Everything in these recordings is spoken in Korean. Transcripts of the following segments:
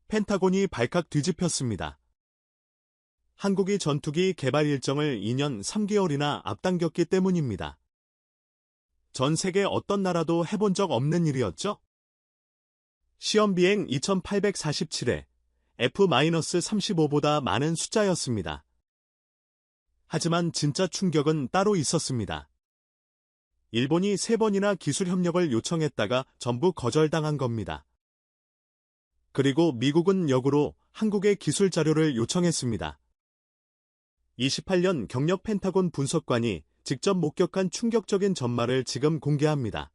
펜타곤이 발칵 뒤집혔습니다. 한국이 전투기 개발 일정을 2년 3개월이나 앞당겼기 때문입니다. 전 세계 어떤 나라도 해본 적 없는 일이었죠? 시험 비행 2847회, F-35보다 많은 숫자였습니다. 하지만 진짜 충격은 따로 있었습니다. 일본이 3번이나 기술 협력을 요청했다가 전부 거절당한 겁니다. 그리고 미국은 역으로 한국에 기술 자료를 요청했습니다. 28년 경력 펜타곤 분석관이 직접 목격한 충격적인 전말을 지금 공개합니다.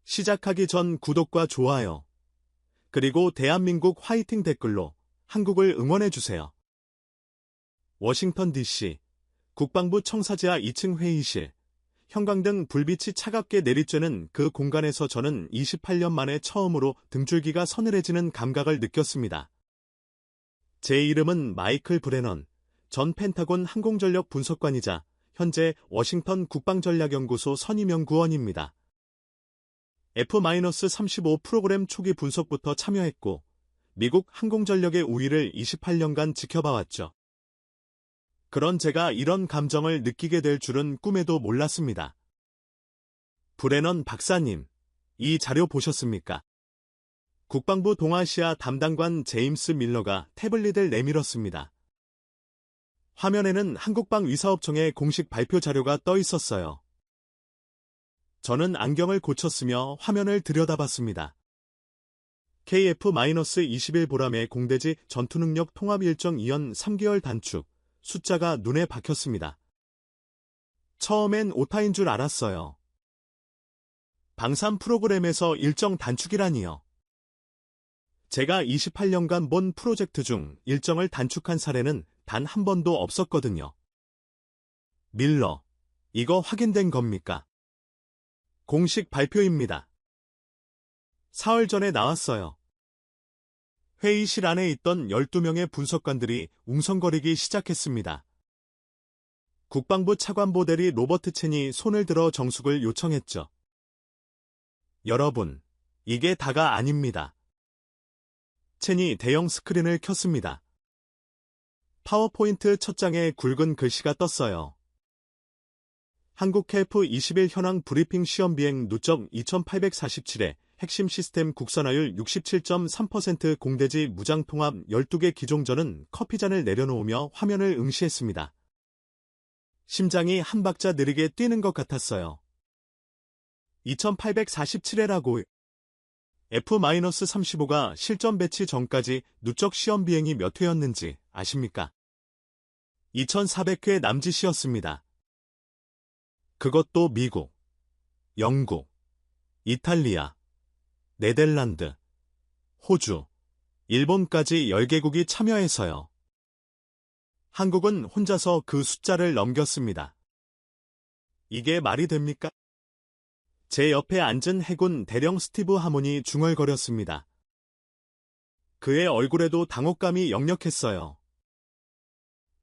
시작하기 전 구독과 좋아요, 그리고 대한민국 화이팅 댓글로 한국을 응원해주세요. 워싱턴 DC, 국방부 청사지하 2층 회의실, 형광등 불빛이 차갑게 내리쬐는 그 공간에서 저는 28년 만에 처음으로 등줄기가 서늘해지는 감각을 느꼈습니다. 제 이름은 마이클 브레넌, 전 펜타곤 항공전력 분석관이자 현재 워싱턴 국방전략연구소 선임연구원입니다. F-35 프로그램 초기 분석부터 참여했고 미국 항공전력의 우위를 28년간 지켜봐왔죠. 그런 제가 이런 감정을 느끼게 될 줄은 꿈에도 몰랐습니다. 브레넌 박사님, 이 자료 보셨습니까? 국방부 동아시아 담당관 제임스 밀러가 태블릿을 내밀었습니다. 화면에는 한국방위사업청의 공식 발표 자료가 떠 있었어요. 저는 안경을 고쳤으며 화면을 들여다봤습니다. KF-21 보람의 공대지 전투능력 통합 일정 2년 3개월 단축, 숫자가 눈에 박혔습니다. 처음엔 오타인 줄 알았어요. 방산 프로그램에서 일정 단축이라니요. 제가 28년간 본 프로젝트 중 일정을 단축한 사례는 단 한 번도 없었거든요. 밀러, 이거 확인된 겁니까? 공식 발표입니다. 사흘 전에 나왔어요. 회의실 안에 있던 12명의 분석관들이 웅성거리기 시작했습니다. 국방부 차관보 대리 로버트 첸이 손을 들어 정숙을 요청했죠. 여러분, 이게 다가 아닙니다. 첸이 대형 스크린을 켰습니다. 파워포인트 첫 장에 굵은 글씨가 떴어요. 한국 KF-21 현황 브리핑 시험 비행 누적 2847회 핵심 시스템 국산화율 67.3% 공대지 무장통합 12개 기종전은 커피잔을 내려놓으며 화면을 응시했습니다. 심장이 한 박자 느리게 뛰는 것 같았어요. 2847회라고. F-35가 실전 배치 전까지 누적 시험 비행이 몇 회였는지 아십니까? 2400회 남짓이었습니다. 그것도 미국, 영국, 이탈리아, 네덜란드, 호주, 일본까지 10개국이 참여해서요. 한국은 혼자서 그 숫자를 넘겼습니다. 이게 말이 됩니까? 제 옆에 앉은 해군 대령 스티브 하몬이 중얼거렸습니다. 그의 얼굴에도 당혹감이 역력했어요.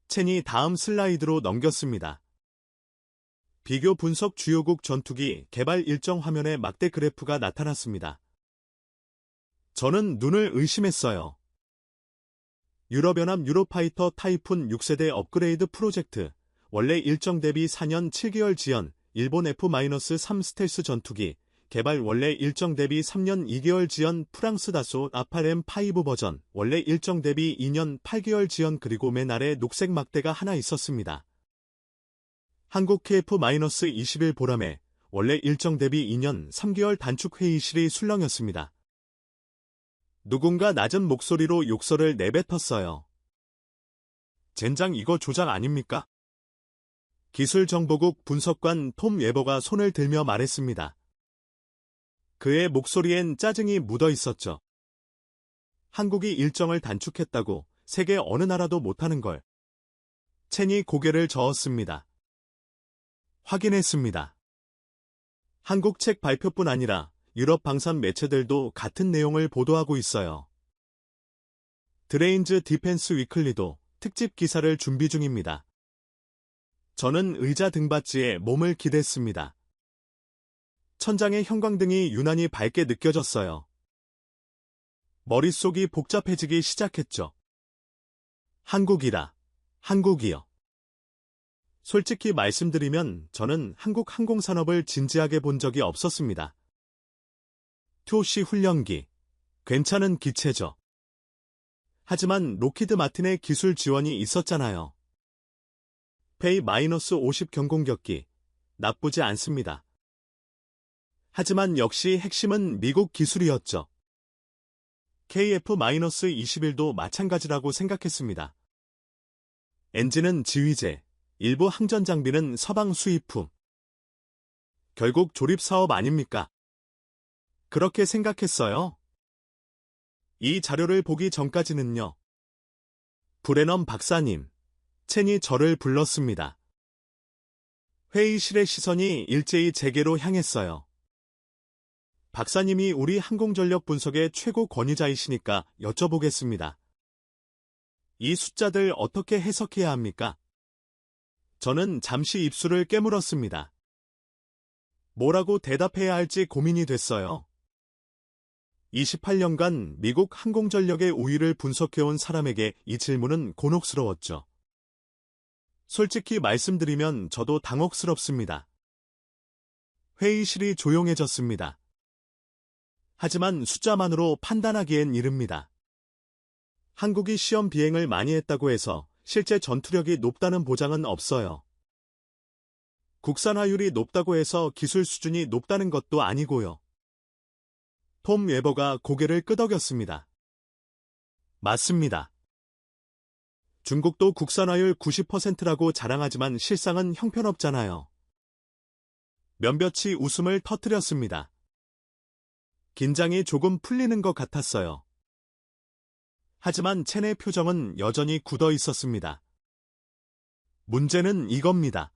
첸이 다음 슬라이드로 넘겼습니다. 비교 분석 주요국 전투기 개발 일정 화면에 막대 그래프가 나타났습니다. 저는 눈을 의심했어요. 유럽연합 유로파이터 타이푼 6세대 업그레이드 프로젝트, 원래 일정 대비 4년 7개월 지연, 일본 F-3 스텔스 전투기, 개발 원래 일정 대비 3년 2개월 지연 프랑스 다소 아팔-M5 버전, 원래 일정 대비 2년 8개월 지연 그리고 맨 아래 녹색 막대가 하나 있었습니다. 한국 KF-21 보람에 원래 일정 대비 2년 3개월 단축 회의실이 술렁였습니다. 누군가 낮은 목소리로 욕설을 내뱉었어요. 젠장 이거 조작 아닙니까? 기술정보국 분석관 톰 웨버가 손을 들며 말했습니다. 그의 목소리엔 짜증이 묻어 있었죠. 한국이 일정을 단축했다고 세계 어느 나라도 못하는 걸. 첸이 고개를 저었습니다. 확인했습니다. 한국 책 발표뿐 아니라 유럽 방산 매체들도 같은 내용을 보도하고 있어요. 드레인즈 디펜스 위클리도 특집 기사를 준비 중입니다. 저는 의자 등받이에 몸을 기댔습니다. 천장의 형광등이 유난히 밝게 느껴졌어요. 머릿속이 복잡해지기 시작했죠. 한국이라, 한국이요. 솔직히 말씀드리면 저는 한국 항공산업을 진지하게 본 적이 없었습니다. TOC 훈련기, 괜찮은 기체죠. 하지만 로키드 마틴의 기술 지원이 있었잖아요. 페이-50 경공격기, 나쁘지 않습니다. 하지만 역시 핵심은 미국 기술이었죠. KF-21도 마찬가지라고 생각했습니다. 엔진은 지휘제, 일부 항전 장비는 서방 수입품. 결국 조립사업 아닙니까? 그렇게 생각했어요. 이 자료를 보기 전까지는요. 브레넌 박사님, 첸이 저를 불렀습니다. 회의실의 시선이 일제히 제게로 향했어요. 박사님이 우리 항공전력 분석의 최고 권위자이시니까 여쭤보겠습니다. 이 숫자들 어떻게 해석해야 합니까? 저는 잠시 입술을 깨물었습니다. 뭐라고 대답해야 할지 고민이 됐어요. 28년간 미국 항공전력의 우위를 분석해온 사람에게 이 질문은 곤혹스러웠죠. 솔직히 말씀드리면 저도 당혹스럽습니다. 회의실이 조용해졌습니다. 하지만 숫자만으로 판단하기엔 이릅니다. 한국이 시험 비행을 많이 했다고 해서 실제 전투력이 높다는 보장은 없어요. 국산화율이 높다고 해서 기술 수준이 높다는 것도 아니고요. 톰 웨버가 고개를 끄덕였습니다. 맞습니다. 중국도 국산화율 90%라고 자랑하지만 실상은 형편없잖아요. 몇몇이 웃음을 터뜨렸습니다. 긴장이 조금 풀리는 것 같았어요. 하지만 첸의 표정은 여전히 굳어 있었습니다. 문제는 이겁니다.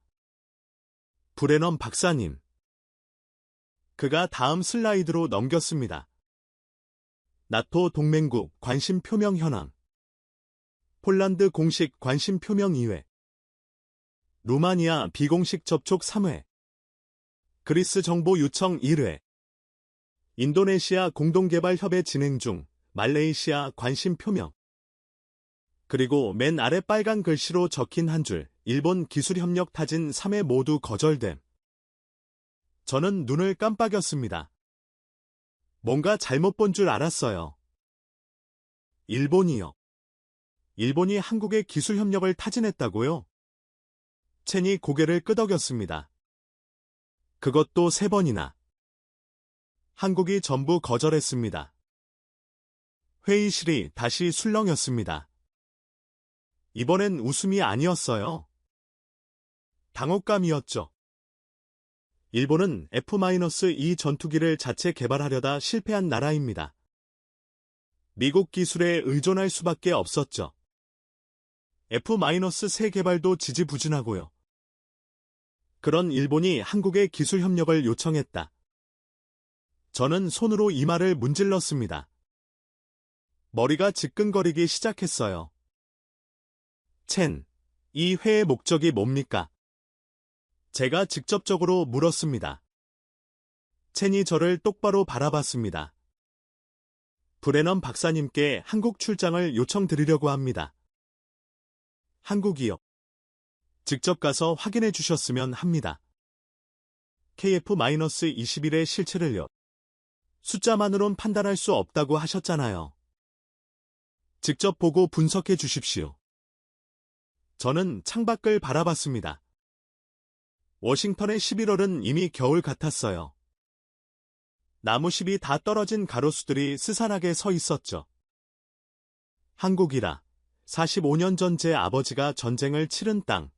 브레넌 박사님. 그가 다음 슬라이드로 넘겼습니다. 나토 동맹국 관심 표명 현황. 폴란드 공식 관심 표명 2회. 루마니아 비공식 접촉 3회. 그리스 정보 요청 1회. 인도네시아 공동개발협의 진행 중 말레이시아 관심 표명. 그리고 맨 아래 빨간 글씨로 적힌 한 줄, 일본 기술협력 타진 3회 모두 거절됨. 저는 눈을 깜빡였습니다. 뭔가 잘못 본 줄 알았어요. 일본이요. 일본이 한국의 기술협력을 타진했다고요? 첸이 고개를 끄덕였습니다. 그것도 3번이나. 한국이 전부 거절했습니다. 회의실이 다시 술렁였습니다. 이번엔 웃음이 아니었어요. 당혹감이었죠. 일본은 F-2 전투기를 자체 개발하려다 실패한 나라입니다. 미국 기술에 의존할 수밖에 없었죠. F-3 개발도 지지부진하고요. 그런 일본이 한국의 기술 협력을 요청했다. 저는 손으로 이마를 문질렀습니다. 머리가 지끈거리기 시작했어요. 첸, 이 회의 목적이 뭡니까? 제가 직접적으로 물었습니다. 첸이 저를 똑바로 바라봤습니다. 브레넌 박사님께 한국 출장을 요청드리려고 합니다. 한국이요. 직접 가서 확인해 주셨으면 합니다. KF-21의 실체를요. 숫자만으론 판단할 수 없다고 하셨잖아요. 직접 보고 분석해 주십시오. 저는 창밖을 바라봤습니다. 워싱턴의 11월은 이미 겨울 같았어요. 나무십이 다 떨어진 가로수들이 스산하게 서 있었죠. 한국이라 45년 전 제 아버지가 전쟁을 치른 땅,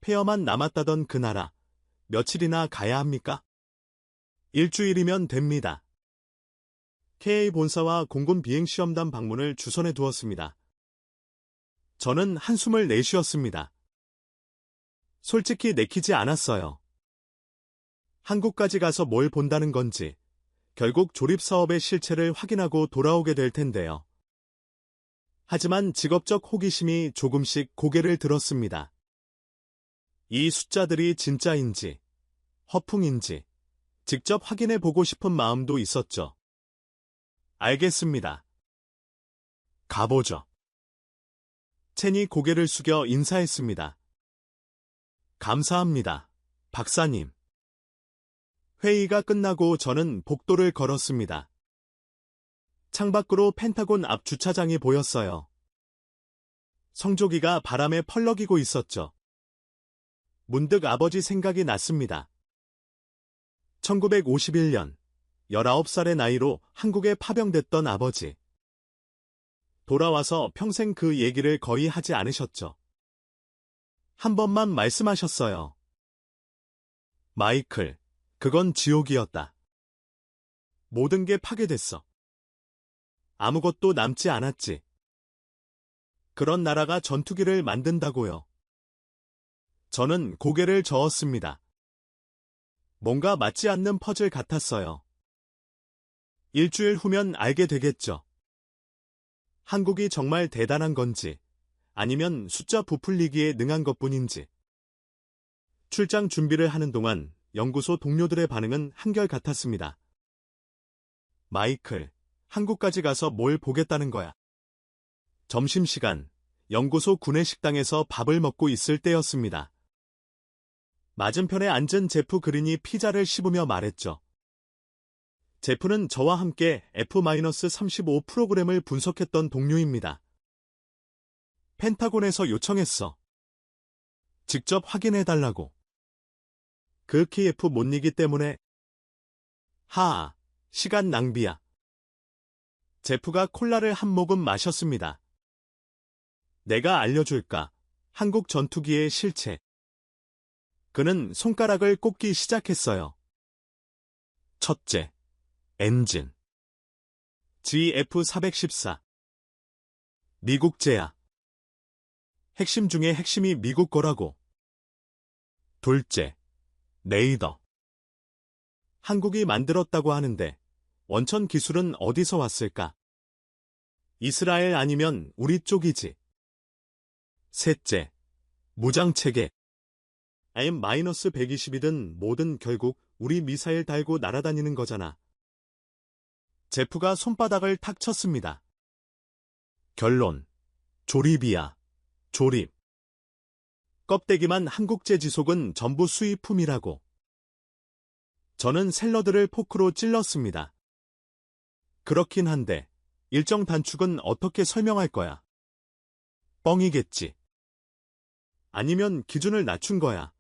폐허만 남았다던 그 나라, 며칠이나 가야 합니까? 일주일이면 됩니다. KA 본사와 공군 비행시험단 방문을 주선해 두었습니다. 저는 한숨을 내쉬었습니다. 솔직히 내키지 않았어요. 한국까지 가서 뭘 본다는 건지, 결국 조립사업의 실체를 확인하고 돌아오게 될 텐데요. 하지만 직업적 호기심이 조금씩 고개를 들었습니다. 이 숫자들이 진짜인지, 허풍인지, 직접 확인해 보고 싶은 마음도 있었죠. 알겠습니다. 가보죠. 첸이 고개를 숙여 인사했습니다. 감사합니다, 박사님. 회의가 끝나고 저는 복도를 걸었습니다. 창밖으로 펜타곤 앞 주차장이 보였어요. 성조기가 바람에 펄럭이고 있었죠. 문득 아버지 생각이 났습니다. 1951년, 19살의 나이로 한국에 파병됐던 아버지. 돌아와서 평생 그 얘기를 거의 하지 않으셨죠. 한 번만 말씀하셨어요. 마이클, 그건 지옥이었다. 모든 게 파괴됐어. 아무것도 남지 않았지. 그런 나라가 전투기를 만든다고요. 저는 고개를 저었습니다. 뭔가 맞지 않는 퍼즐 같았어요. 일주일 후면 알게 되겠죠. 한국이 정말 대단한 건지, 아니면 숫자 부풀리기에 능한 것뿐인지. 출장 준비를 하는 동안 연구소 동료들의 반응은 한결같았습니다. 마이클, 한국까지 가서 뭘 보겠다는 거야. 점심시간, 연구소 구내식당에서 밥을 먹고 있을 때였습니다. 맞은편에 앉은 제프 그린이 피자를 씹으며 말했죠. 제프는 저와 함께 F-35 프로그램을 분석했던 동료입니다. 펜타곤에서 요청했어. 직접 확인해달라고. 그 KF 못 이기 때문에. 하아, 시간 낭비야. 제프가 콜라를 한 모금 마셨습니다. 내가 알려줄까? 한국 전투기의 실체. 그는 손가락을 꼽기 시작했어요. 첫째, 엔진. GF-414. 미국제야. 핵심 중에 핵심이 미국 거라고. 둘째, 레이더. 한국이 만들었다고 하는데 원천 기술은 어디서 왔을까? 이스라엘 아니면 우리 쪽이지. 셋째, 무장체계. M-120이든 뭐든 결국 우리 미사일 달고 날아다니는 거잖아. 제프가 손바닥을 탁 쳤습니다. 결론, 조립이야. 조립. 껍데기만 한국제 지속은 전부 수입품이라고. 저는 샐러드를 포크로 찔렀습니다. 그렇긴 한데 일정 단축은 어떻게 설명할 거야? 뻥이겠지. 아니면 기준을 낮춘 거야.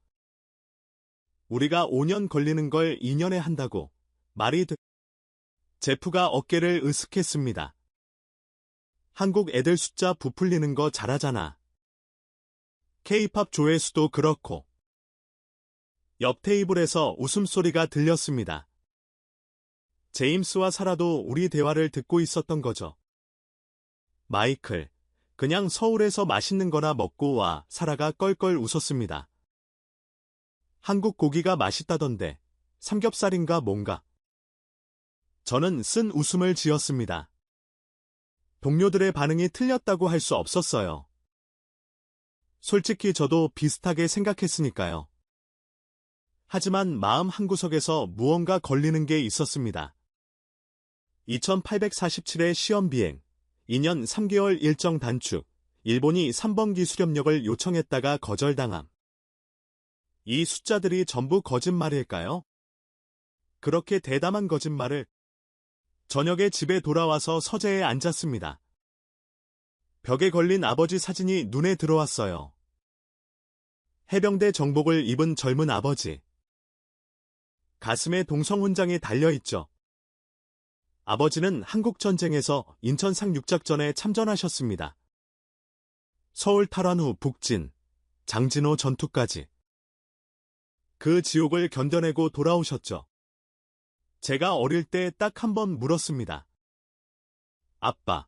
우리가 5년 걸리는 걸 2년에 한다고. 말이 돼. 제프가 어깨를 으쓱했습니다. 한국 애들 숫자 부풀리는 거 잘하잖아. K-팝 조회수도 그렇고. 옆 테이블에서 웃음소리가 들렸습니다. 제임스와 사라도 우리 대화를 듣고 있었던 거죠. 마이클, 그냥 서울에서 맛있는 거나 먹고 와. 사라가 껄껄 웃었습니다. 한국 고기가 맛있다던데 삼겹살인가 뭔가. 저는 쓴 웃음을 지었습니다. 동료들의 반응이 틀렸다고 할 수 없었어요. 솔직히 저도 비슷하게 생각했으니까요. 하지만 마음 한구석에서 무언가 걸리는 게 있었습니다. 2847회 시험 비행, 2년 3개월 일정 단축, 일본이 3번기 수렵력을 요청했다가 거절당함. 이 숫자들이 전부 거짓말일까요? 그렇게 대담한 거짓말을. 저녁에 집에 돌아와서 서재에 앉았습니다. 벽에 걸린 아버지 사진이 눈에 들어왔어요. 해병대 정복을 입은 젊은 아버지. 가슴에 동성훈장이 달려있죠. 아버지는 한국전쟁에서 인천 상륙작전에 참전하셨습니다. 서울 탈환 후 북진, 장진호 전투까지. 그 지옥을 견뎌내고 돌아오셨죠. 제가 어릴 때 딱 한 번 물었습니다. 아빠,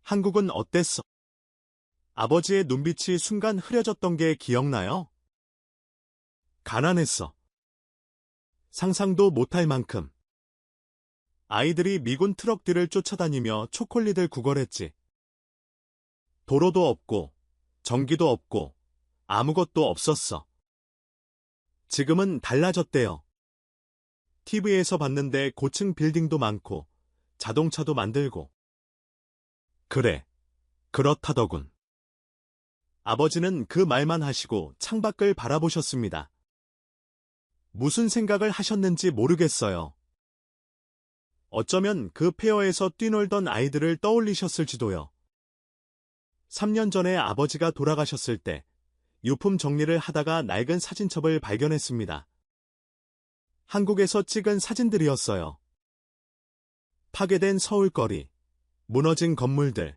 한국은 어땠어? 아버지의 눈빛이 순간 흐려졌던 게 기억나요? 가난했어. 상상도 못할 만큼. 아이들이 미군 트럭 뒤를 쫓아다니며 초콜릿을 구걸했지. 도로도 없고, 전기도 없고, 아무것도 없었어. 지금은 달라졌대요. TV에서 봤는데 고층 빌딩도 많고, 자동차도 만들고. 그래, 그렇다더군. 아버지는 그 말만 하시고 창밖을 바라보셨습니다. 무슨 생각을 하셨는지 모르겠어요. 어쩌면 그 폐허에서 뛰놀던 아이들을 떠올리셨을지도요. 3년 전에 아버지가 돌아가셨을 때 유품 정리를 하다가 낡은 사진첩을 발견했습니다. 한국에서 찍은 사진들이었어요. 파괴된 서울거리, 무너진 건물들,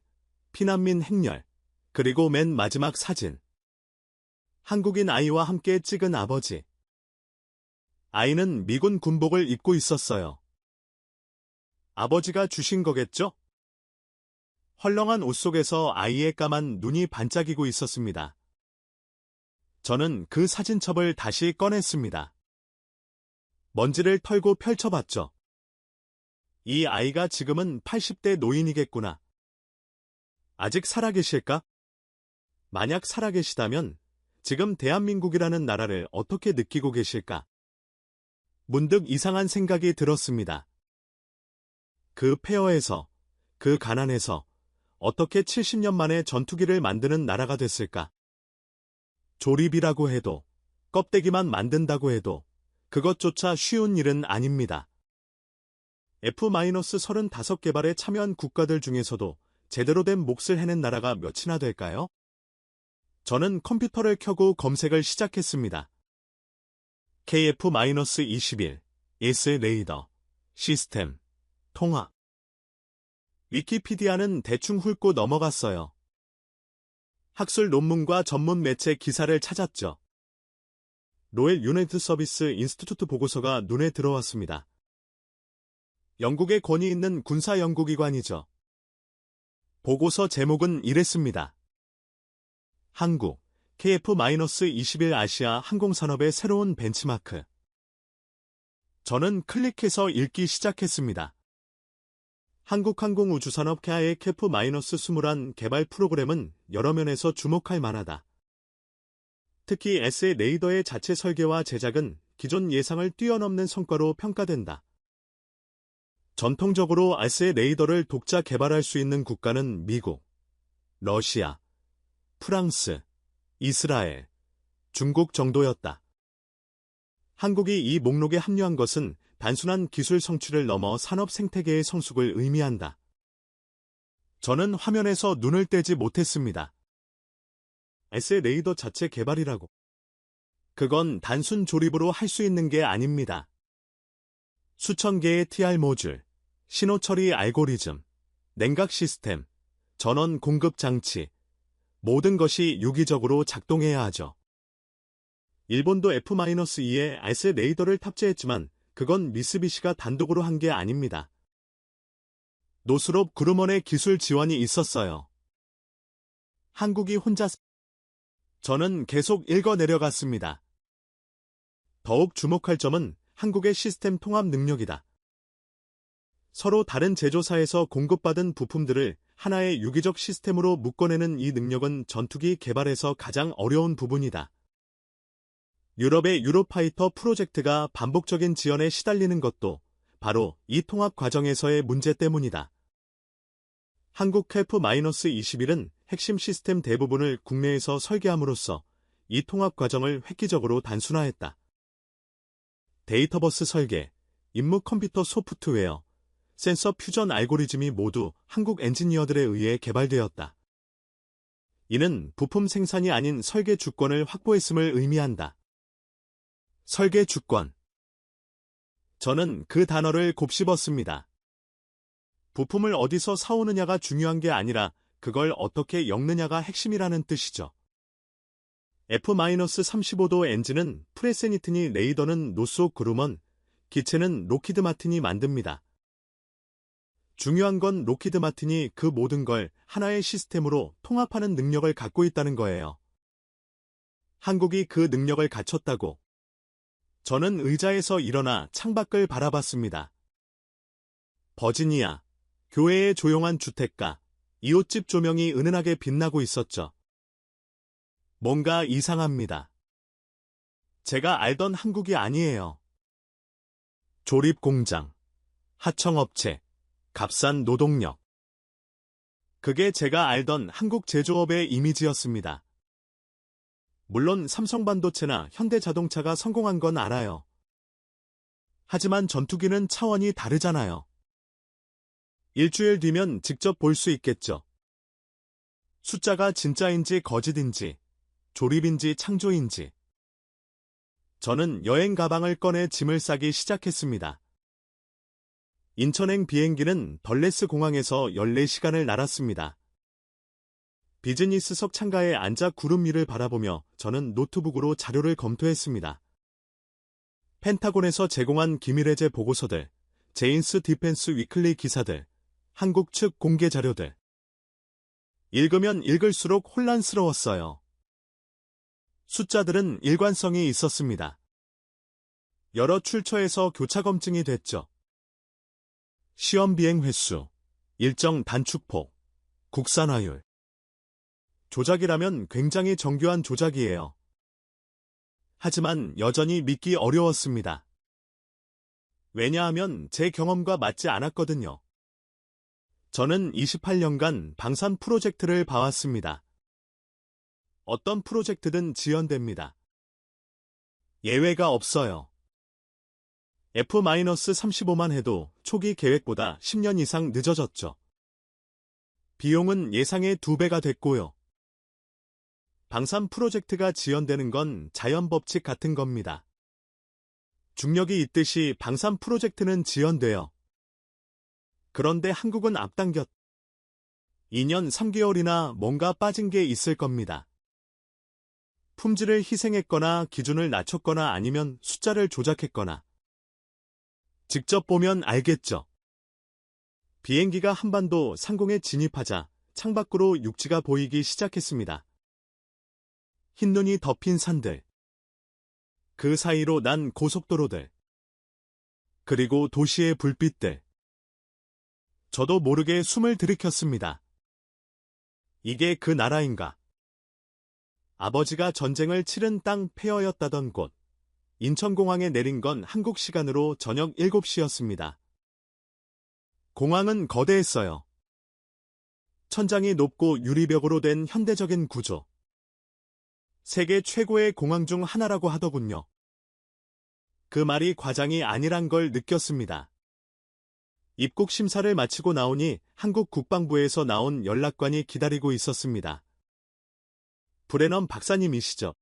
피난민 행렬, 그리고 맨 마지막 사진. 한국인 아이와 함께 찍은 아버지. 아이는 미군 군복을 입고 있었어요. 아버지가 주신 거겠죠? 헐렁한 옷 속에서 아이의 까만 눈이 반짝이고 있었습니다. 저는 그 사진첩을 다시 꺼냈습니다. 먼지를 털고 펼쳐봤죠. 이 아이가 지금은 80대 노인이겠구나. 아직 살아계실까? 만약 살아계시다면 지금 대한민국이라는 나라를 어떻게 느끼고 계실까? 문득 이상한 생각이 들었습니다. 그 폐허에서, 그 가난에서 어떻게 70년 만에 전투기를 만드는 나라가 됐을까? 조립이라고 해도, 껍데기만 만든다고 해도 그것조차 쉬운 일은 아닙니다. F-35개발에 참여한 국가들 중에서도 제대로 된 몫을 해낸 나라가 몇이나 될까요? 저는 컴퓨터를 켜고 검색을 시작했습니다. KF-21, S 레이더, 시스템, 통합. 위키피디아는 대충 훑고 넘어갔어요. 학술 논문과 전문 매체 기사를 찾았죠. 로엘 유나이티드 서비스 인스티튜트 보고서가 눈에 들어왔습니다. 영국의 권위 있는 군사 연구기관이죠. 보고서 제목은 이랬습니다. 한국, KF-21 아시아 항공산업의 새로운 벤치마크. 저는 클릭해서 읽기 시작했습니다. 한국항공우주산업 캐아의 KF-21 개발 프로그램은 여러 면에서 주목할 만하다. 특히 SA 레이더의 자체 설계와 제작은 기존 예상을 뛰어넘는 성과로 평가된다. 전통적으로 SA 레이더를 독자 개발할 수 있는 국가는 미국, 러시아, 프랑스, 이스라엘, 중국 정도였다. 한국이 이 목록에 합류한 것은 단순한 기술 성취를 넘어 산업 생태계의 성숙을 의미한다. 저는 화면에서 눈을 떼지 못했습니다. SA 레이더 자체 개발이라고. 그건 단순 조립으로 할 수 있는 게 아닙니다. 수천 개의 TR 모듈, 신호 처리 알고리즘, 냉각 시스템, 전원 공급 장치, 모든 것이 유기적으로 작동해야 하죠. 일본도 F-2에 SA 레이더를 탑재했지만 그건 미쓰비시가 단독으로 한 게 아닙니다. 노스롭 그루먼의 기술 지원이 있었어요. 한국이 혼자. 저는 계속 읽어 내려갔습니다. 더욱 주목할 점은 한국의 시스템 통합 능력이다. 서로 다른 제조사에서 공급받은 부품들을 하나의 유기적 시스템으로 묶어내는 이 능력은 전투기 개발에서 가장 어려운 부분이다. 유럽의 유로파이터 프로젝트가 반복적인 지연에 시달리는 것도 바로 이 통합 과정에서의 문제 때문이다. 한국 KF-21은 핵심 시스템 대부분을 국내에서 설계함으로써 이 통합 과정을 획기적으로 단순화했다. 데이터버스 설계, 임무 컴퓨터 소프트웨어, 센서 퓨전 알고리즘이 모두 한국 엔지니어들에 의해 개발되었다. 이는 부품 생산이 아닌 설계 주권을 확보했음을 의미한다. 설계 주권. 저는 그 단어를 곱씹었습니다. 부품을 어디서 사오느냐가 중요한 게 아니라 그걸 어떻게 엮느냐가 핵심이라는 뜻이죠. F-35도 엔진은 프레세니트니 레이더는 노스롭 그루먼, 기체는 록히드 마틴이 만듭니다. 중요한 건 록히드 마틴이 그 모든 걸 하나의 시스템으로 통합하는 능력을 갖고 있다는 거예요. 한국이 그 능력을 갖췄다고. 저는 의자에서 일어나 창밖을 바라봤습니다. 버지니아, 교외의 조용한 주택가, 이웃집 조명이 은은하게 빛나고 있었죠. 뭔가 이상합니다. 제가 알던 한국이 아니에요. 조립 공장, 하청업체, 값싼 노동력. 그게 제가 알던 한국 제조업의 이미지였습니다. 물론 삼성반도체나 현대자동차가 성공한 건 알아요. 하지만 전투기는 차원이 다르잖아요. 일주일 뒤면 직접 볼 수 있겠죠. 숫자가 진짜인지 거짓인지, 조립인지 창조인지. 저는 여행 가방을 꺼내 짐을 싸기 시작했습니다. 인천행 비행기는 덜레스 공항에서 14시간을 날았습니다. 비즈니스석 창가에 앉아 구름 위를 바라보며 저는 노트북으로 자료를 검토했습니다. 펜타곤에서 제공한 기밀해제 보고서들, 제인스 디펜스 위클리 기사들, 한국 측 공개 자료들. 읽으면 읽을수록 혼란스러웠어요. 숫자들은 일관성이 있었습니다. 여러 출처에서 교차 검증이 됐죠. 시험 비행 횟수, 일정 단축폭, 국산화율. 조작이라면 굉장히 정교한 조작이에요. 하지만 여전히 믿기 어려웠습니다. 왜냐하면 제 경험과 맞지 않았거든요. 저는 28년간 방산 프로젝트를 봐왔습니다. 어떤 프로젝트든 지연됩니다. 예외가 없어요. F-35만 해도 초기 계획보다 10년 이상 늦어졌죠. 비용은 예상의 2배가 됐고요. 방산 프로젝트가 지연되는 건 자연 법칙 같은 겁니다. 중력이 있듯이 방산 프로젝트는 지연돼요. 그런데 한국은 앞당겼. 2년 3개월이나 뭔가 빠진 게 있을 겁니다. 품질을 희생했거나 기준을 낮췄거나 아니면 숫자를 조작했거나. 직접 보면 알겠죠. 비행기가 한반도 상공에 진입하자 창밖으로 육지가 보이기 시작했습니다. 흰눈이 덮인 산들. 그 사이로 난 고속도로들. 그리고 도시의 불빛들. 저도 모르게 숨을 들이켰습니다. 이게 그 나라인가? 아버지가 전쟁을 치른 땅 폐허였다던 곳. 인천공항에 내린 건 한국 시간으로 저녁 7시였습니다. 공항은 거대했어요. 천장이 높고 유리벽으로 된 현대적인 구조. 세계 최고의 공항 중 하나라고 하더군요. 그 말이 과장이 아니란 걸 느꼈습니다. 입국 심사를 마치고 나오니 한국 국방부에서 나온 연락관이 기다리고 있었습니다. 브레넌 박사님이시죠?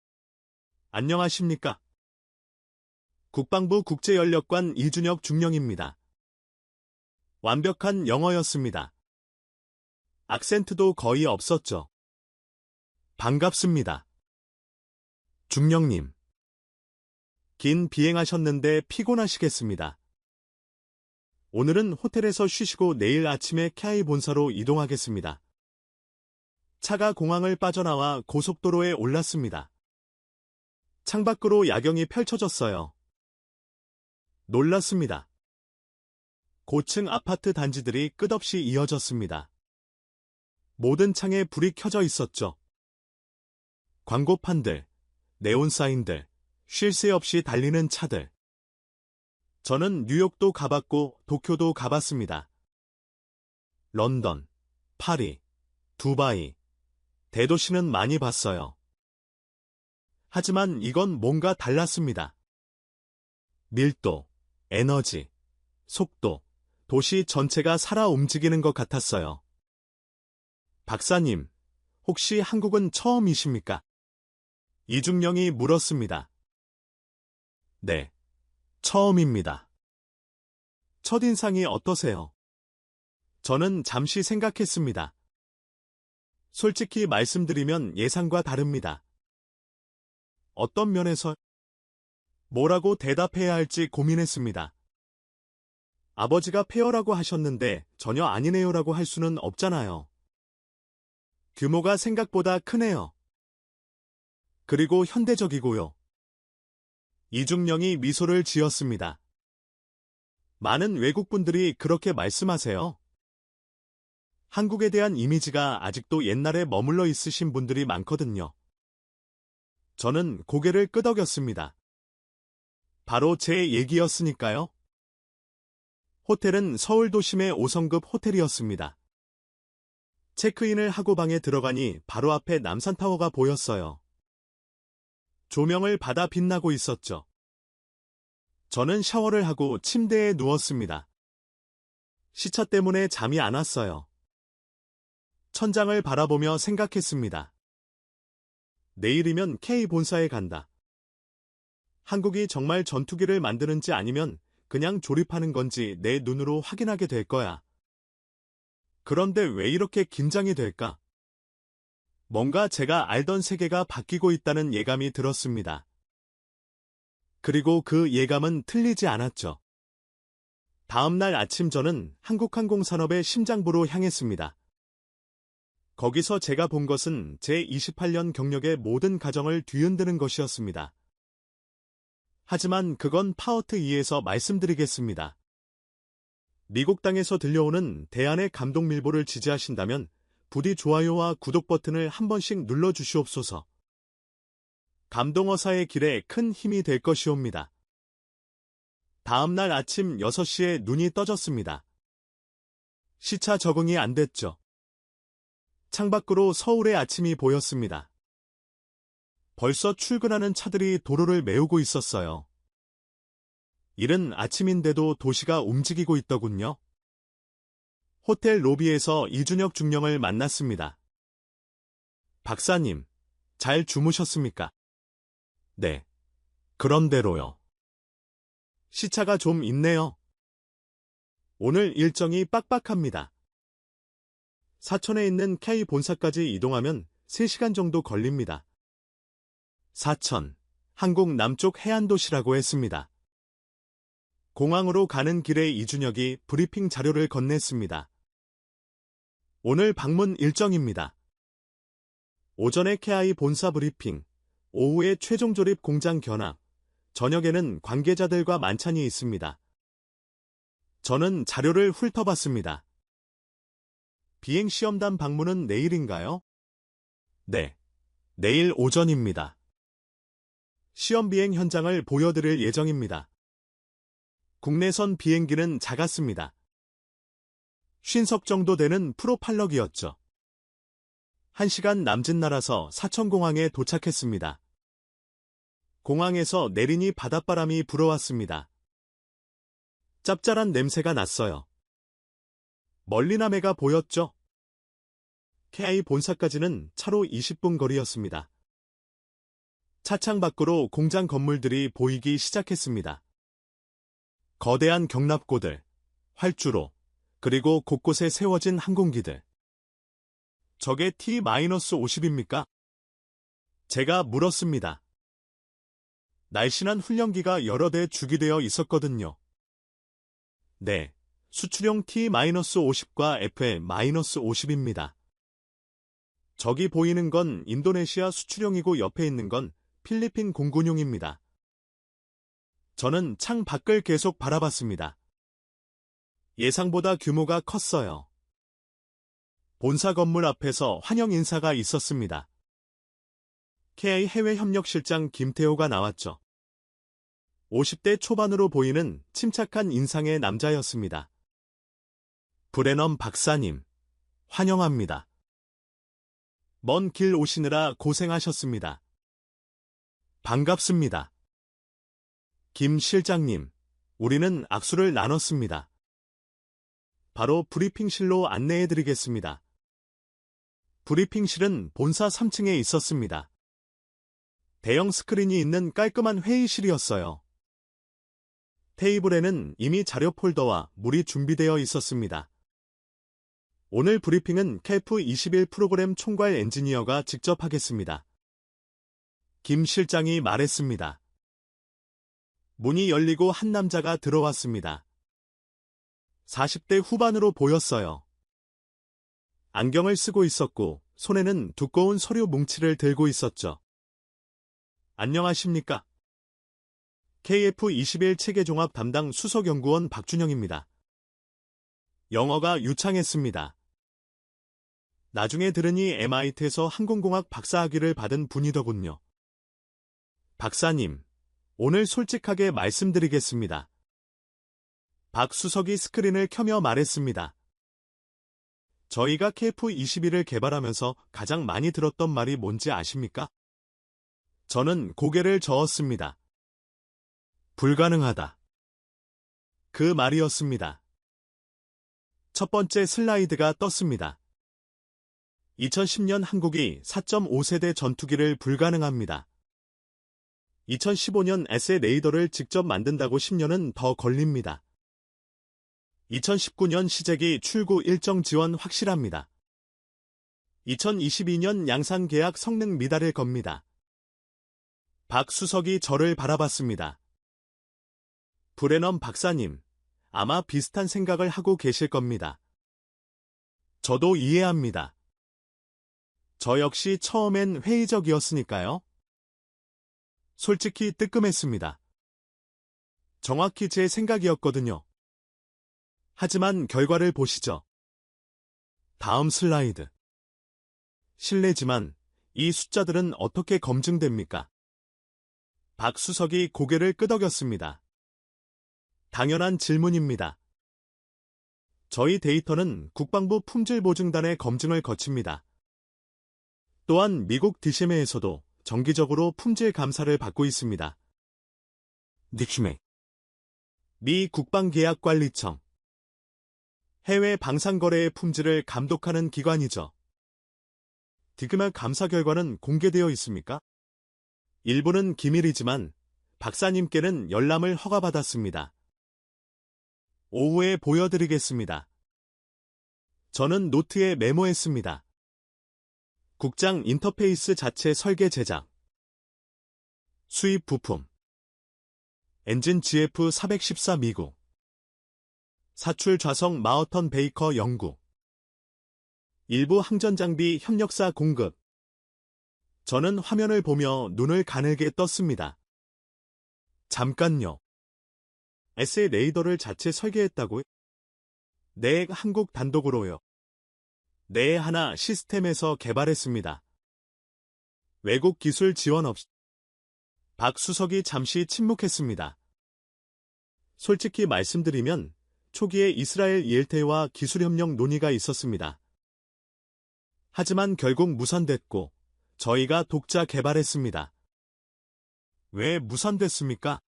안녕하십니까? 국방부 국제연락관 이준혁 중령입니다. 완벽한 영어였습니다. 악센트도 거의 없었죠. 반갑습니다. 중령님. 긴 비행하셨는데 피곤하시겠습니다. 오늘은 호텔에서 쉬시고 내일 아침에 캐아이 본사로 이동하겠습니다. 차가 공항을 빠져나와 고속도로에 올랐습니다. 창밖으로 야경이 펼쳐졌어요. 놀랐습니다. 고층 아파트 단지들이 끝없이 이어졌습니다. 모든 창에 불이 켜져 있었죠. 광고판들, 네온사인들, 쉴 새 없이 달리는 차들. 저는 뉴욕도 가봤고 도쿄도 가봤습니다. 런던, 파리, 두바이, 대도시는 많이 봤어요. 하지만 이건 뭔가 달랐습니다. 밀도, 에너지, 속도, 도시 전체가 살아 움직이는 것 같았어요. 박사님, 혹시 한국은 처음이십니까? 이중령이 물었습니다. 네, 처음입니다. 첫인상이 어떠세요? 저는 잠시 생각했습니다. 솔직히 말씀드리면 예상과 다릅니다. 어떤 면에서 뭐라고 대답해야 할지 고민했습니다. 아버지가 폐허라고 하셨는데 전혀 아니네요라고 할 수는 없잖아요. 규모가 생각보다 크네요. 그리고 현대적이고요. 이중령이 미소를 지었습니다. 많은 외국분들이 그렇게 말씀하세요. 한국에 대한 이미지가 아직도 옛날에 머물러 있으신 분들이 많거든요. 저는 고개를 끄덕였습니다. 바로 제 얘기였으니까요. 호텔은 서울 도심의 5성급 호텔이었습니다. 체크인을 하고 방에 들어가니 바로 앞에 남산타워가 보였어요. 조명을 받아 빛나고 있었죠. 저는 샤워를 하고 침대에 누웠습니다. 시차 때문에 잠이 안 왔어요. 천장을 바라보며 생각했습니다. 내일이면 K 본사에 간다. 한국이 정말 전투기를 만드는지 아니면 그냥 조립하는 건지 내 눈으로 확인하게 될 거야. 그런데 왜 이렇게 긴장이 될까? 뭔가 제가 알던 세계가 바뀌고 있다는 예감이 들었습니다. 그리고 그 예감은 틀리지 않았죠. 다음 날 아침 저는 한국항공산업의 심장부로 향했습니다. 거기서 제가 본 것은 제 28년 경력의 모든 가정을 뒤흔드는 것이었습니다. 하지만 그건 파워트 2에서 말씀드리겠습니다. 미국 땅에서 들려오는 대안의 감동 밀보를 지지하신다면 부디 좋아요와 구독 버튼을 한 번씩 눌러주시옵소서. 감동어사의 길에 큰 힘이 될 것이옵니다. 다음 날 아침 6시에 눈이 떠졌습니다. 시차 적응이 안 됐죠. 창밖으로 서울의 아침이 보였습니다. 벌써 출근하는 차들이 도로를 메우고 있었어요. 이른 아침인데도 도시가 움직이고 있더군요. 호텔 로비에서 이준혁 중령을 만났습니다. 박사님, 잘 주무셨습니까? 네. 그런대로요. 시차가 좀 있네요. 오늘 일정이 빡빡합니다. 사천에 있는 K 본사까지 이동하면 3시간 정도 걸립니다. 사천, 한국 남쪽 해안도시라고 했습니다. 공항으로 가는 길에 이준혁이 브리핑 자료를 건넸습니다. 오늘 방문 일정입니다. 오전에 KI 본사 브리핑, 오후에 최종 조립 공장 견학, 저녁에는 관계자들과 만찬이 있습니다. 저는 자료를 훑어봤습니다. 비행시험단 방문은 내일인가요? 네, 내일 오전입니다. 시험 비행 현장을 보여드릴 예정입니다. 국내선 비행기는 작았습니다. 50석 정도 되는 프로팔럭이었죠. 1시간 남짓 날아서 사천공항에 도착했습니다. 공항에서 내리니 바닷바람이 불어왔습니다. 짭짤한 냄새가 났어요. 멀리 남해가 보였죠? KI 본사까지는 차로 20분 거리였습니다. 차창 밖으로 공장 건물들이 보이기 시작했습니다. 거대한 경납고들, 활주로, 그리고 곳곳에 세워진 항공기들. 저게 T-50입니까? 제가 물었습니다. 날씬한 훈련기가 여러 대 주기되어 있었거든요. 네, 수출용 T-50과 FL-50입니다. 저기 보이는 건 인도네시아 수출용이고 옆에 있는 건 필리핀 공군용입니다. 저는 창 밖을 계속 바라봤습니다. 예상보다 규모가 컸어요. 본사 건물 앞에서 환영 인사가 있었습니다. KI 해외협력실장 김태호가 나왔죠. 50대 초반으로 보이는 침착한 인상의 남자였습니다. 브레넌 박사님, 환영합니다. 먼 길 오시느라 고생하셨습니다. 반갑습니다. 김 실장님, 우리는 악수를 나눴습니다. 바로 브리핑실로 안내해드리겠습니다. 브리핑실은 본사 3층에 있었습니다. 대형 스크린이 있는 깔끔한 회의실이었어요. 테이블에는 이미 자료 폴더와 물이 준비되어 있었습니다. 오늘 브리핑은 캘프 21 프로그램 총괄 엔지니어가 직접 하겠습니다. 김 실장이 말했습니다. 문이 열리고 한 남자가 들어왔습니다. 40대 후반으로 보였어요. 안경을 쓰고 있었고 손에는 두꺼운 서류 뭉치를 들고 있었죠. 안녕하십니까? KF21 체계종합 담당 수석연구원 박준영입니다. 영어가 유창했습니다. 나중에 들으니 MIT에서 항공공학 박사학위를 받은 분이더군요. 박사님, 오늘 솔직하게 말씀드리겠습니다. 박 수석이 스크린을 켜며 말했습니다. 저희가 KF-21을 개발하면서 가장 많이 들었던 말이 뭔지 아십니까? 저는 고개를 저었습니다. 불가능하다. 그 말이었습니다. 첫 번째 슬라이드가 떴습니다. 2010년 한국이 4.5세대 전투기를 불가능합니다. 2015년 SA 레이더를 직접 만든다고 10년은 더 걸립니다. 2019년 시제기 출고 일정 지원 확실합니다. 2022년 양산 계약 성능 미달을 겁니다. 박 수석이 저를 바라봤습니다. 브레넌 박사님, 아마 비슷한 생각을 하고 계실 겁니다. 저도 이해합니다. 저 역시 처음엔 회의적이었으니까요. 솔직히 뜨끔했습니다. 정확히 제 생각이었거든요. 하지만 결과를 보시죠. 다음 슬라이드. 실례지만 이 숫자들은 어떻게 검증됩니까? 박 수석이 고개를 끄덕였습니다. 당연한 질문입니다. 저희 데이터는 국방부 품질보증단의 검증을 거칩니다. 또한 미국 DCMA에서도 정기적으로 품질 감사를 받고 있습니다. DCMA, 미 국방계약관리청, 해외 방산거래의 품질을 감독하는 기관이죠. DCMA 감사 결과는 공개되어 있습니까? 일부는 기밀이지만 박사님께는 열람을 허가받았습니다. 오후에 보여드리겠습니다. 저는 노트에 메모했습니다. 국장 인터페이스 자체 설계 제작, 수입 부품, 엔진 GF414 미국, 사출 좌석 마어턴 베이커 영국, 일부 항전장비 협력사 공급. 저는 화면을 보며 눈을 가늘게 떴습니다. 잠깐요. SA 레이더를 자체 설계했다고요? 네, 한국 단독으로요. 네, 하나 시스템에서 개발했습니다. 외국 기술 지원 없이. 박 수석이 잠시 침묵했습니다. 솔직히 말씀드리면 초기에 이스라엘 ELT와 기술협력 논의가 있었습니다. 하지만 결국 무산됐고 저희가 독자 개발했습니다. 왜 무산됐습니까?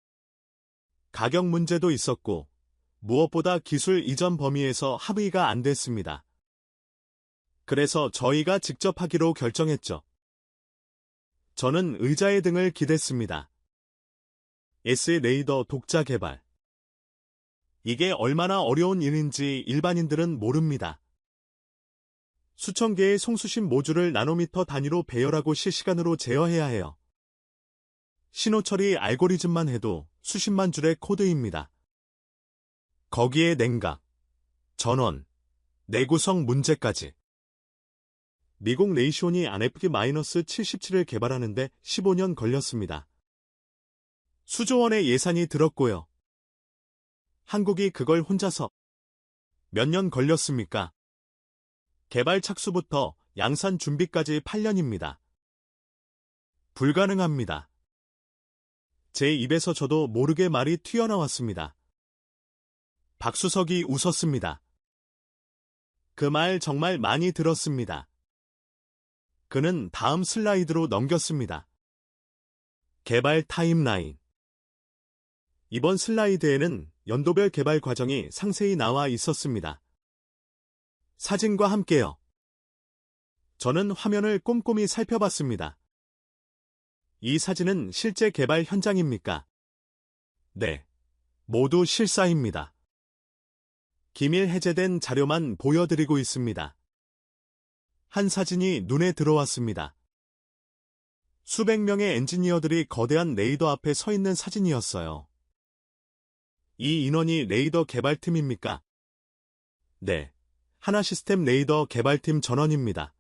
가격 문제도 있었고 무엇보다 기술 이전 범위에서 합의가 안 됐습니다. 그래서 저희가 직접 하기로 결정했죠. 저는 의자의 등을 기댔습니다. SA 레이더 독자 개발. 이게 얼마나 어려운 일인지 일반인들은 모릅니다. 수천 개의 송수신 모듈을 나노미터 단위로 배열하고 실시간으로 제어해야 해요. 신호 처리 알고리즘만 해도 수십만 줄의 코드입니다. 거기에 냉각, 전원, 내구성 문제까지. 미국 레이시온이 RFG-77을 개발하는데 15년 걸렸습니다. 수조 원의 예산이 들었고요. 한국이 그걸 혼자서 몇 년 걸렸습니까? 개발 착수부터 양산 준비까지 8년입니다. 불가능합니다. 제 입에서 저도 모르게 말이 튀어나왔습니다. 박수석이 웃었습니다. 그 말 정말 많이 들었습니다. 그는 다음 슬라이드로 넘겼습니다. 개발 타임라인. 이번 슬라이드에는 연도별 개발 과정이 상세히 나와 있었습니다. 사진과 함께요. 저는 화면을 꼼꼼히 살펴봤습니다. 이 사진은 실제 개발 현장입니까? 네, 모두 실사입니다. 기밀 해제된 자료만 보여드리고 있습니다. 한 사진이 눈에 들어왔습니다. 수백 명의 엔지니어들이 거대한 레이더 앞에 서 있는 사진이었어요. 이 인원이 레이더 개발팀입니까? 네, 하나시스템 레이더 개발팀 전원입니다.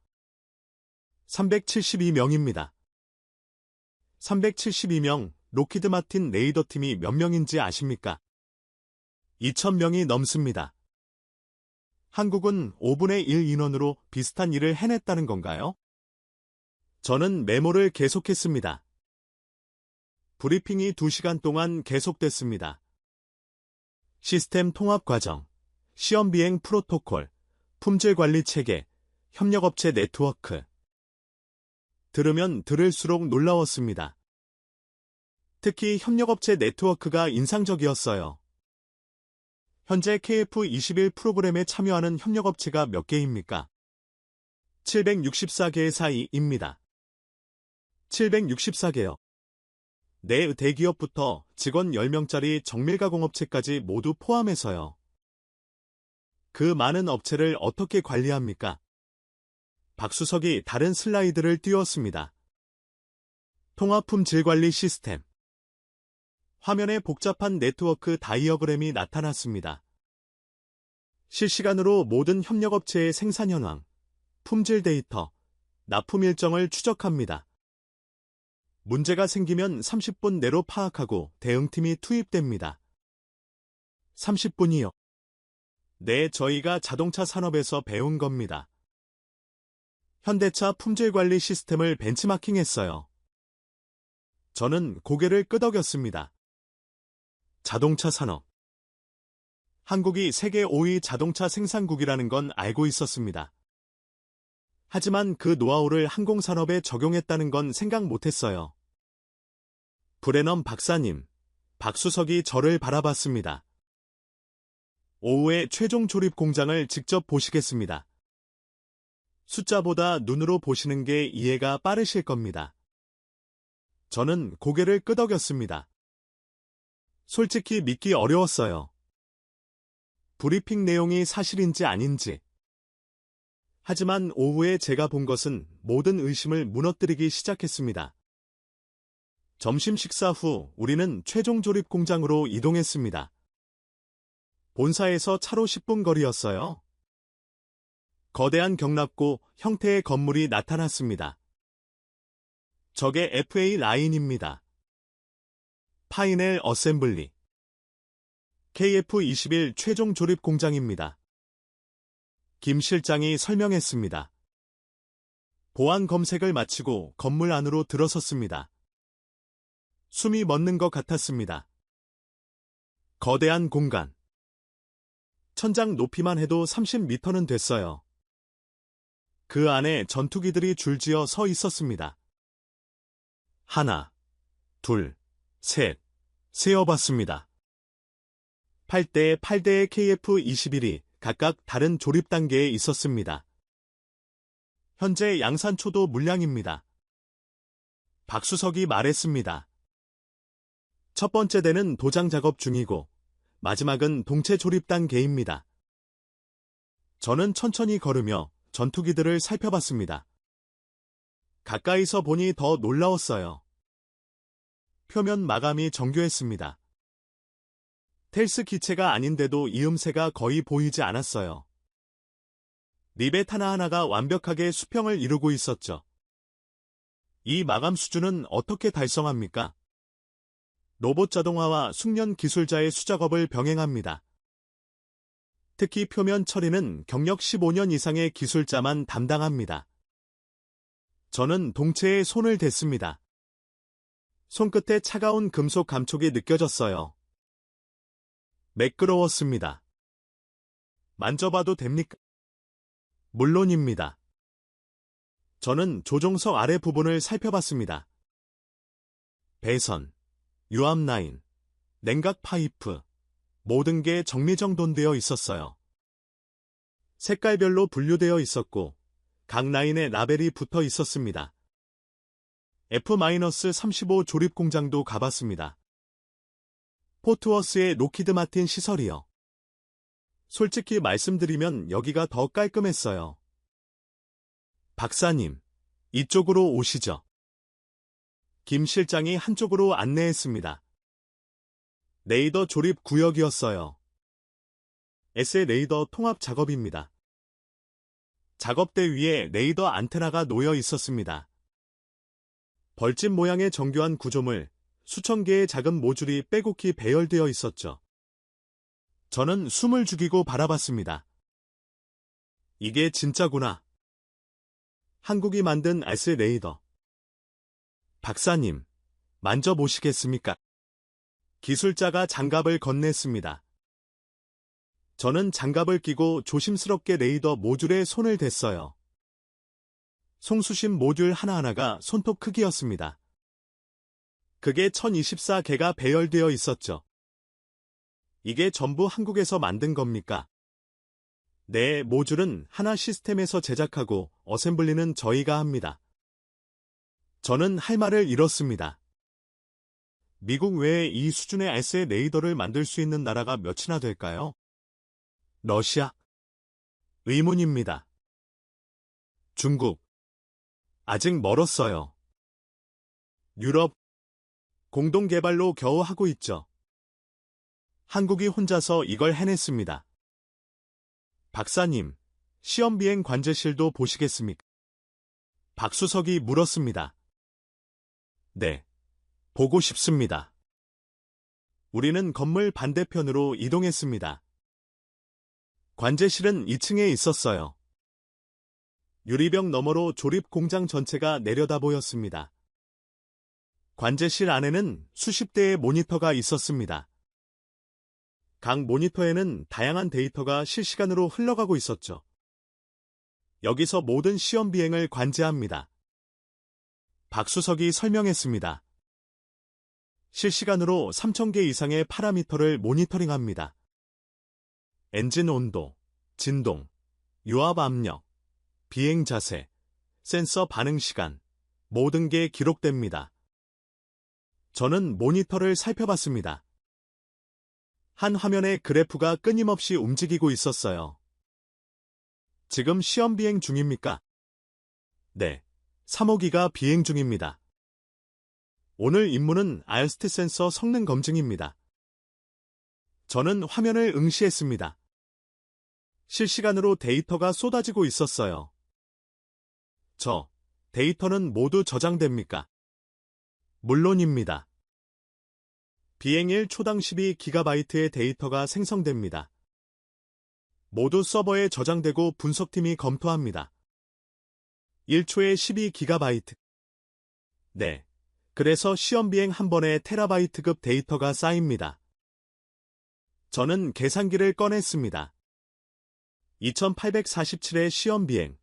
372명입니다. 372명, 록히드 마틴 레이더 팀이 몇 명인지 아십니까? 2,000명이 넘습니다. 한국은 5분의 1 인원으로 비슷한 일을 해냈다는 건가요? 저는 메모를 계속했습니다. 브리핑이 2시간 동안 계속됐습니다. 시스템 통합 과정, 시험 비행 프로토콜, 품질관리 체계, 협력업체 네트워크. 들으면 들을수록 놀라웠습니다. 특히 협력업체 네트워크가 인상적이었어요. 현재 KF21 프로그램에 참여하는 협력업체가 몇 개입니까? 764개 사이입니다. 764개요. 내 대기업부터 직원 10명짜리 정밀가공업체까지 모두 포함해서요. 그 많은 업체를 어떻게 관리합니까? 박수석이 다른 슬라이드를 띄웠습니다. 통합품질관리 시스템. 화면에 복잡한 네트워크 다이어그램이 나타났습니다. 실시간으로 모든 협력업체의 생산 현황, 품질 데이터, 납품 일정을 추적합니다. 문제가 생기면 30분 내로 파악하고 대응팀이 투입됩니다. 30분이요. 네, 저희가 자동차 산업에서 배운 겁니다. 현대차 품질관리 시스템을 벤치마킹했어요. 저는 고개를 끄덕였습니다. 자동차 산업. 한국이 세계 5위 자동차 생산국이라는 건 알고 있었습니다. 하지만 그 노하우를 항공산업에 적용했다는 건 생각 못했어요. 브레넌 박사님, 박수석이 저를 바라봤습니다. 오후에 최종 조립 공장을 직접 보시겠습니다. 숫자보다 눈으로 보시는 게 이해가 빠르실 겁니다. 저는 고개를 끄덕였습니다. 솔직히 믿기 어려웠어요. 브리핑 내용이 사실인지 아닌지. 하지만 오후에 제가 본 것은 모든 의심을 무너뜨리기 시작했습니다. 점심 식사 후 우리는 최종 조립 공장으로 이동했습니다. 본사에서 차로 10분 거리였어요. 거대한 경납고 형태의 건물이 나타났습니다. 저게 FA 라인입니다. 파이넬 어셈블리. KF21 최종 조립 공장입니다. 김 실장이 설명했습니다. 보안 검색을 마치고 건물 안으로 들어섰습니다. 숨이 멎는 것 같았습니다. 거대한 공간. 천장 높이만 해도 30m는 됐어요. 그 안에 전투기들이 줄지어 서 있었습니다. 하나, 둘, 셋, 세어봤습니다. 8대의 8대의 KF21이 각각 다른 조립 단계에 있었습니다. 현재 양산초도 물량입니다. 박수석이 말했습니다. 첫 번째 대는 도장 작업 중이고 마지막은 동체 조립 단계입니다. 저는 천천히 걸으며 전투기들을 살펴봤습니다. 가까이서 보니 더 놀라웠어요. 표면 마감이 정교했습니다. 텔스 기체가 아닌데도 이음새가 거의 보이지 않았어요. 리벳 하나하나가 완벽하게 수평을 이루고 있었죠. 이 마감 수준은 어떻게 달성합니까? 로봇 자동화와 숙련 기술자의 수작업을 병행합니다. 특히 표면 처리는 경력 15년 이상의 기술자만 담당합니다. 저는 동체에 손을 댔습니다. 손끝에 차가운 금속 감촉이 느껴졌어요. 매끄러웠습니다. 만져봐도 됩니까? 물론입니다. 저는 조종석 아래 부분을 살펴봤습니다. 배선, 유압 라인, 냉각 파이프, 모든 게 정리정돈되어 있었어요. 색깔별로 분류되어 있었고 각 라인에 라벨이 붙어 있었습니다. F-35 조립 공장도 가봤습니다. 포트워스의 로키드 마틴 시설이요. 솔직히 말씀드리면 여기가 더 깔끔했어요. 박사님, 이쪽으로 오시죠. 김 실장이 한쪽으로 안내했습니다. 레이더 조립 구역이었어요. S의 레이더 통합 작업입니다. 작업대 위에 레이더 안테나가 놓여 있었습니다. 벌집 모양의 정교한 구조물, 수천 개의 작은 모듈이 빼곡히 배열되어 있었죠. 저는 숨을 죽이고 바라봤습니다. 이게 진짜구나. 한국이 만든 S 레이더. 박사님, 만져보시겠습니까? 기술자가 장갑을 건넸습니다. 저는 장갑을 끼고 조심스럽게 레이더 모듈에 손을 댔어요. 송수심 모듈 하나하나가 손톱 크기였습니다. 그게 1024개가 배열되어 있었죠. 이게 전부 한국에서 만든 겁니까? 네, 모듈은 하나 시스템에서 제작하고 어셈블리는 저희가 합니다. 저는 할 말을 잃었습니다. 미국 외에 이 수준의 알세 레이더를 만들 수 있는 나라가 몇이나 될까요? 러시아? 의문입니다. 중국? 아직 멀었어요. 유럽? 공동개발로 겨우 하고 있죠. 한국이 혼자서 이걸 해냈습니다. 박사님, 시험비행 관제실도 보시겠습니까? 박수석이 물었습니다. 네, 보고 싶습니다. 우리는 건물 반대편으로 이동했습니다. 관제실은 2층에 있었어요. 유리병 너머로 조립 공장 전체가 내려다 보였습니다. 관제실 안에는 수십 대의 모니터가 있었습니다. 각 모니터에는 다양한 데이터가 실시간으로 흘러가고 있었죠. 여기서 모든 시험 비행을 관제합니다. 박수석이 설명했습니다. 실시간으로 3,000개 이상의 파라미터를 모니터링합니다. 엔진 온도, 진동, 유압 압력, 비행 자세, 센서 반응 시간, 모든 게 기록됩니다. 저는 모니터를 살펴봤습니다. 한 화면에 그래프가 끊임없이 움직이고 있었어요. 지금 시험 비행 중입니까? 네, 3호기가 비행 중입니다. 오늘 임무는 알스트 센서 성능 검증입니다. 저는 화면을 응시했습니다. 실시간으로 데이터가 쏟아지고 있었어요. 데이터는 모두 저장됩니까? 물론입니다. 비행일 초당 12GB의 데이터가 생성됩니다. 모두 서버에 저장되고 분석팀이 검토합니다. 1초에 12GB. 네, 그래서 시험 비행 한 번에 테라바이트급 데이터가 쌓입니다. 저는 계산기를 꺼냈습니다. 2847의 시험 비행,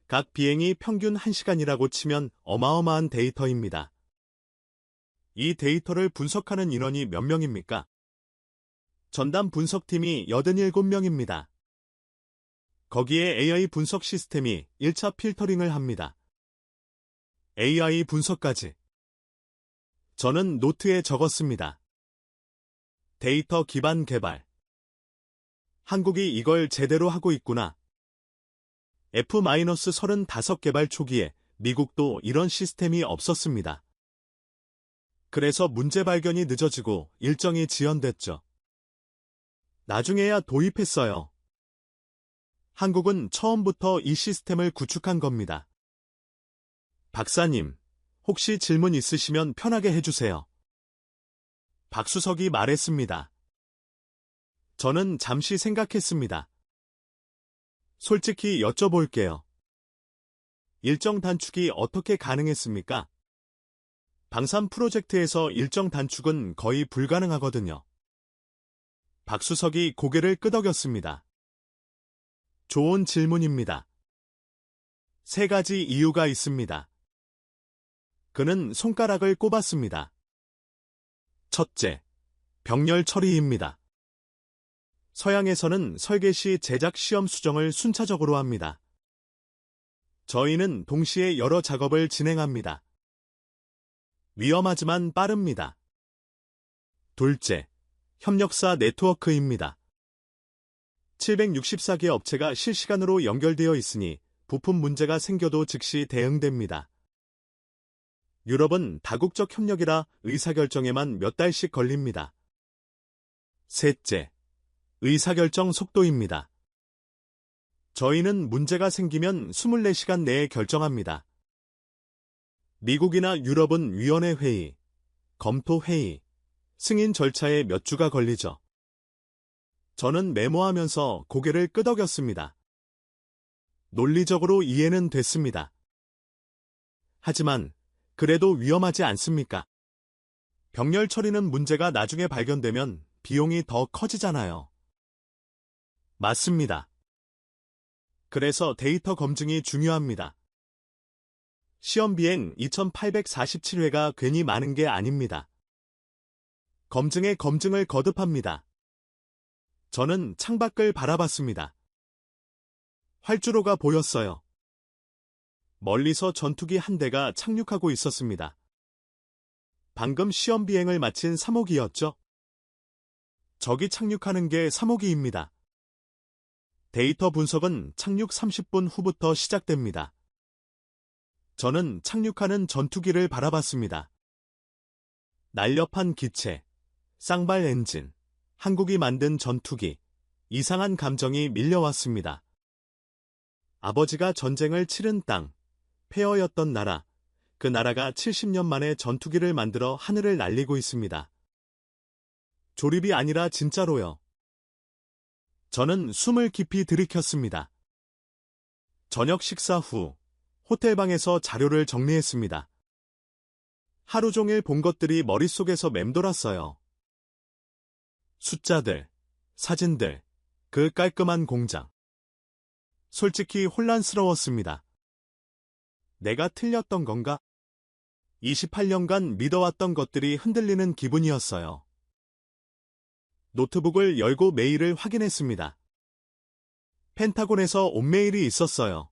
각 비행이 평균 1시간이라고 치면 어마어마한 데이터입니다. 이 데이터를 분석하는 인원이 몇 명입니까? 전담 분석팀이 87명입니다. 거기에 AI 분석 시스템이 1차 필터링을 합니다. AI 분석까지. 저는 노트에 적었습니다. 데이터 기반 개발. 한국이 이걸 제대로 하고 있구나. F-35 개발 초기에 미국도 이런 시스템이 없었습니다. 그래서 문제 발견이 늦어지고 일정이 지연됐죠. 나중에야 도입했어요. 한국은 처음부터 이 시스템을 구축한 겁니다. 박사님, 혹시 질문 있으시면 편하게 해주세요. 박수석이 말했습니다. 저는 잠시 생각했습니다. 솔직히 여쭤볼게요. 일정 단축이 어떻게 가능했습니까? 방산 프로젝트에서 일정 단축은 거의 불가능하거든요. 박수석이 고개를 끄덕였습니다. 좋은 질문입니다. 3가지 이유가 있습니다. 그는 손가락을 꼽았습니다. 첫째, 병렬 처리입니다. 서양에서는 설계 시 제작 시험 수정을 순차적으로 합니다. 저희는 동시에 여러 작업을 진행합니다. 위험하지만 빠릅니다. 둘째, 협력사 네트워크입니다. 764개 업체가 실시간으로 연결되어 있으니 부품 문제가 생겨도 즉시 대응됩니다. 유럽은 다국적 협력이라 의사결정에만 몇 달씩 걸립니다. 셋째, 의사결정 속도입니다. 저희는 문제가 생기면 24시간 내에 결정합니다. 미국이나 유럽은 위원회 회의, 검토 회의, 승인 절차에 몇 주가 걸리죠. 저는 메모하면서 고개를 끄덕였습니다. 논리적으로 이해는 됐습니다. 하지만 그래도 위험하지 않습니까? 병렬 처리는 문제가 나중에 발견되면 비용이 더 커지잖아요. 맞습니다. 그래서 데이터 검증이 중요합니다. 시험 비행 2847회가 괜히 많은 게 아닙니다. 검증에 검증을 거듭합니다. 저는 창밖을 바라봤습니다. 활주로가 보였어요. 멀리서 전투기 한 대가 착륙하고 있었습니다. 방금 시험 비행을 마친 3호기였죠? 적이 착륙하는 게 3호기입니다. 데이터 분석은 착륙 30분 후부터 시작됩니다. 저는 착륙하는 전투기를 바라봤습니다. 날렵한 기체, 쌍발 엔진, 한국이 만든 전투기, 이상한 감정이 밀려왔습니다. 아버지가 전쟁을 치른 땅, 폐허였던 나라, 그 나라가 70년 만에 전투기를 만들어 하늘을 날리고 있습니다. 조립이 아니라 진짜로요. 저는 숨을 깊이 들이켰습니다. 저녁 식사 후 호텔방에서 자료를 정리했습니다. 하루 종일 본 것들이 머릿속에서 맴돌았어요. 숫자들, 사진들, 그 깔끔한 공장. 솔직히 혼란스러웠습니다. 내가 틀렸던 건가? 28년간 믿어왔던 것들이 흔들리는 기분이었어요. 노트북을 열고 메일을 확인했습니다. 펜타곤에서 온 메일이 있었어요.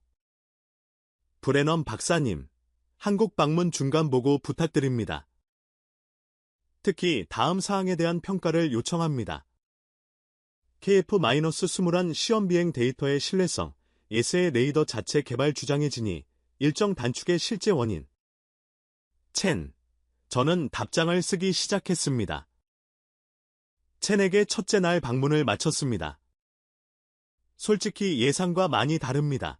브레넌 박사님, 한국 방문 중간 보고 부탁드립니다. 특히 다음 사항에 대한 평가를 요청합니다. KF-21 시험 비행 데이터의 신뢰성, 예스의 레이더 자체 개발 주장의 진위, 일정 단축의 실제 원인. 저는 답장을 쓰기 시작했습니다. 첸에게 첫째 날 방문을 마쳤습니다. 솔직히 예상과 많이 다릅니다.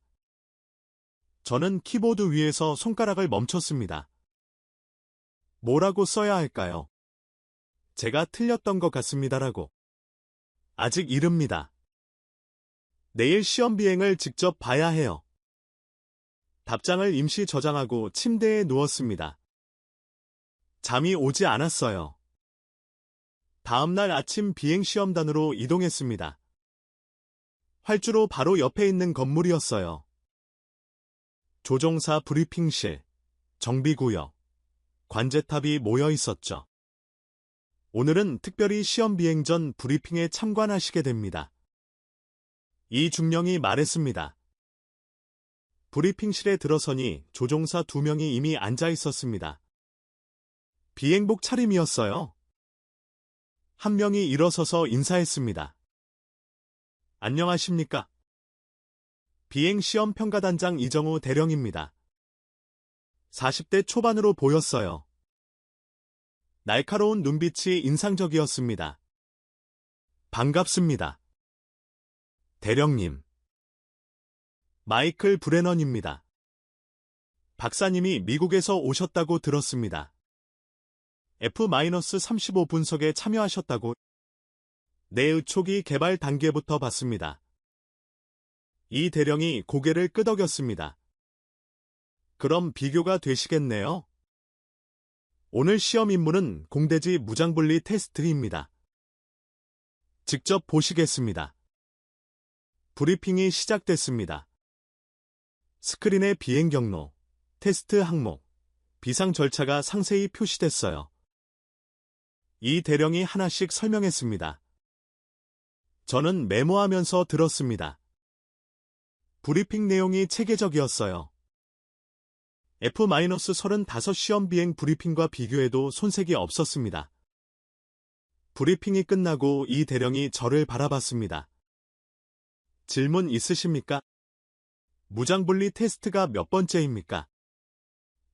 저는 키보드 위에서 손가락을 멈췄습니다. 뭐라고 써야 할까요? 제가 틀렸던 것 같습니다라고. 아직 이릅니다. 내일 시험 비행을 직접 봐야 해요. 답장을 임시 저장하고 침대에 누웠습니다. 잠이 오지 않았어요. 다음날 아침 비행시험단으로 이동했습니다. 활주로 바로 옆에 있는 건물이었어요. 조종사 브리핑실, 정비구역, 관제탑이 모여 있었죠. 오늘은 특별히 시험 비행 전 브리핑에 참관하시게 됩니다. 이 중령이 말했습니다. 브리핑실에 들어서니 조종사 2명이 이미 앉아 있었습니다. 비행복 차림이었어요. 한 명이 일어서서 인사했습니다. 안녕하십니까? 비행시험 평가단장 이정우 대령입니다. 40대 초반으로 보였어요. 날카로운 눈빛이 인상적이었습니다. 반갑습니다. 대령님. 마이클 브레넌입니다. 박사님이 미국에서 오셨다고 들었습니다. F-35 분석에 참여하셨다고? 네, 초기 개발 단계부터 봤습니다. 이 대령이 고개를 끄덕였습니다. 그럼 비교가 되시겠네요? 오늘 시험 임무는 공대지 무장분리 테스트입니다. 직접 보시겠습니다. 브리핑이 시작됐습니다. 스크린에 비행 경로, 테스트 항목, 비상 절차가 상세히 표시됐어요. 이 대령이 하나씩 설명했습니다. 저는 메모하면서 들었습니다. 브리핑 내용이 체계적이었어요. F-35 시험 비행 브리핑과 비교해도 손색이 없었습니다. 브리핑이 끝나고 이 대령이 저를 바라봤습니다. 질문 있으십니까? 무장분리 테스트가 몇 번째입니까?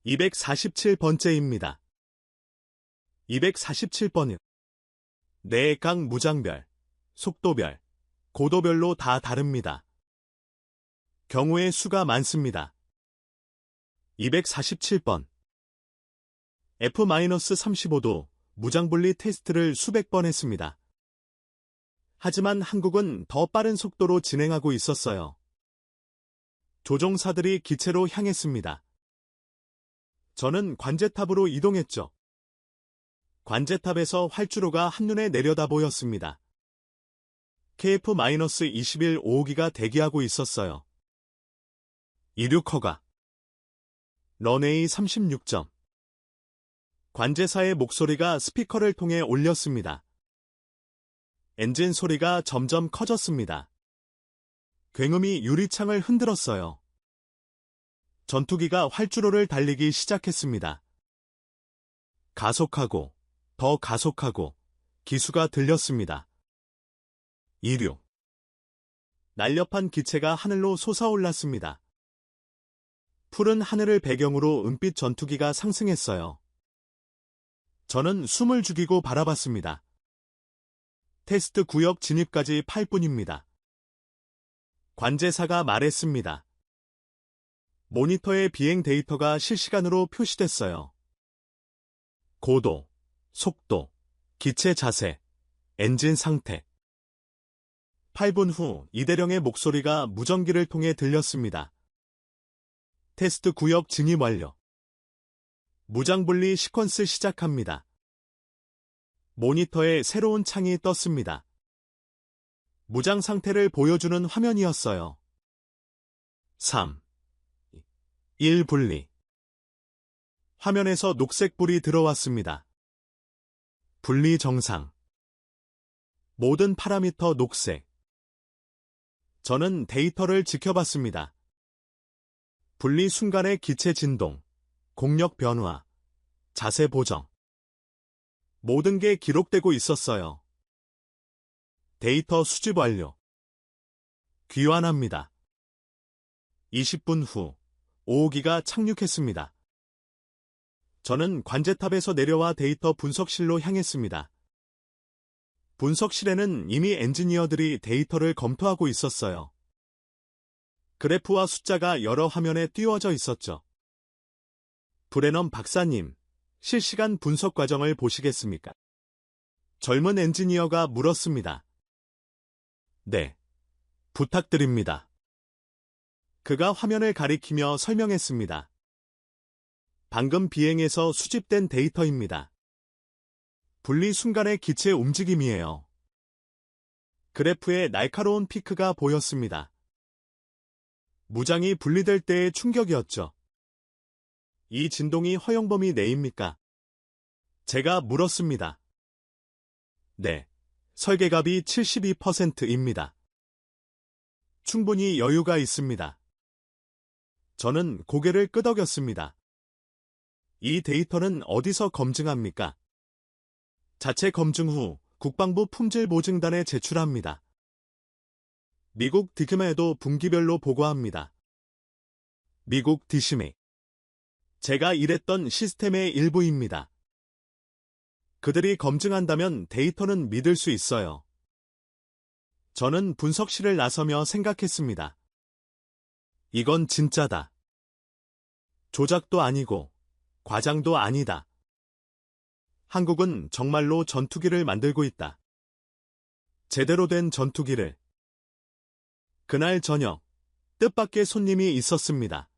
247번째입니다. 247번은 네, 각 무장별, 속도별, 고도별로 다 다릅니다. 경우의 수가 많습니다. 247번. F-35도 무장분리 테스트를 수백 번 했습니다. 하지만 한국은 더 빠른 속도로 진행하고 있었어요. 조종사들이 기체로 향했습니다. 저는 관제탑으로 이동했죠. 관제탑에서 활주로가 한눈에 내려다 보였습니다. KF-21 5호기가 대기하고 있었어요. 이륙허가. 런웨이 36점. 관제사의 목소리가 스피커를 통해 울렸습니다. 엔진 소리가 점점 커졌습니다. 굉음이 유리창을 흔들었어요. 전투기가 활주로를 달리기 시작했습니다. 가속하고, 더 가속하고, 기수가 들렸습니다. 이륙. 날렵한 기체가 하늘로 솟아올랐습니다. 푸른 하늘을 배경으로 은빛 전투기가 상승했어요. 저는 숨을 죽이고 바라봤습니다. 테스트 구역 진입까지 8분입니다. 관제사가 말했습니다. 모니터의 비행 데이터가 실시간으로 표시됐어요. 고도, 속도, 기체 자세, 엔진 상태. 8분 후 이대령의 목소리가 무전기를 통해 들렸습니다. 테스트 구역 진입 완료. 무장분리 시퀀스 시작합니다. 모니터에 새로운 창이 떴습니다. 무장 상태를 보여주는 화면이었어요. 3, 1 분리. 화면에서 녹색 불이 들어왔습니다. 분리 정상. 모든 파라미터 녹색. 저는 데이터를 지켜봤습니다. 분리 순간의 기체 진동, 공력 변화, 자세 보정. 모든 게 기록되고 있었어요. 데이터 수집 완료. 귀환합니다. 20분 후 5호기가 착륙했습니다. 저는 관제탑에서 내려와 데이터 분석실로 향했습니다. 분석실에는 이미 엔지니어들이 데이터를 검토하고 있었어요. 그래프와 숫자가 여러 화면에 띄워져 있었죠. 브레넌 박사님, 실시간 분석 과정을 보시겠습니까? 젊은 엔지니어가 물었습니다. 네, 부탁드립니다. 그가 화면을 가리키며 설명했습니다. 방금 비행에서 수집된 데이터입니다. 분리 순간의 기체 움직임이에요. 그래프에 날카로운 피크가 보였습니다. 무장이 분리될 때의 충격이었죠. 이 진동이 허용 범위 내입니까? 제가 물었습니다. 네, 설계갑이 72%입니다. 충분히 여유가 있습니다. 저는 고개를 끄덕였습니다. 이 데이터는 어디서 검증합니까? 자체 검증 후 국방부 품질보증단에 제출합니다. 미국 디크메도 분기별로 보고합니다. 미국 디시메. 제가 일했던 시스템의 일부입니다. 그들이 검증한다면 데이터는 믿을 수 있어요. 저는 분석실을 나서며 생각했습니다. 이건 진짜다. 조작도 아니고 과장도 아니다. 한국은 정말로 전투기를 만들고 있다. 제대로 된 전투기를. 그날 저녁, 뜻밖의 손님이 있었습니다.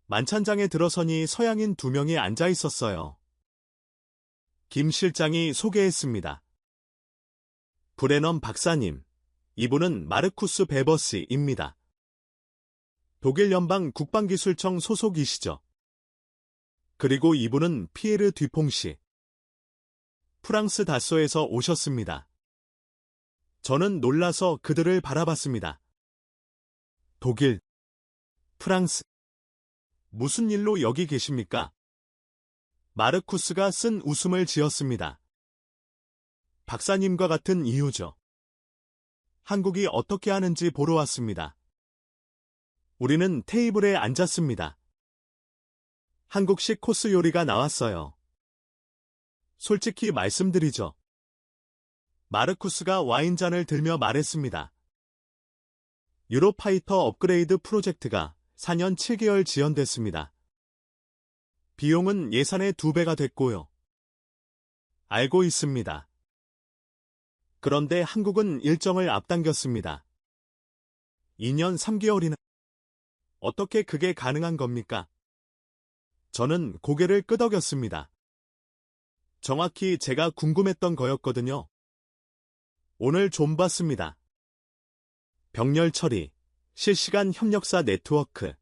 만찬장에 들어서니 서양인 2명이 앉아 있었어요. 김 실장이 소개했습니다. 브레넌 박사님, 이분은 마르쿠스 베버스입니다. 독일 연방 국방기술청 소속이시죠. 그리고 이분은 피에르 뒤퐁씨. 프랑스 다소에서 오셨습니다. 저는 놀라서 그들을 바라봤습니다. 독일, 프랑스. 무슨 일로 여기 계십니까? 마르쿠스가 쓴 웃음을 지었습니다. 박사님과 같은 이유죠. 한국이 어떻게 하는지 보러 왔습니다. 우리는 테이블에 앉았습니다. 한국식 코스 요리가 나왔어요. 솔직히 말씀드리죠. 마르쿠스가 와인잔을 들며 말했습니다. 유로파이터 업그레이드 프로젝트가 4년 7개월 지연됐습니다. 비용은 예산의 2배가 됐고요. 알고 있습니다. 그런데 한국은 일정을 앞당겼습니다. 2년 3개월이나. 어떻게 그게 가능한 겁니까? 저는 고개를 끄덕였습니다. 정확히 제가 궁금했던 거였거든요. 오늘 좀 봤습니다. 병렬 처리, 실시간 협력사 네트워크,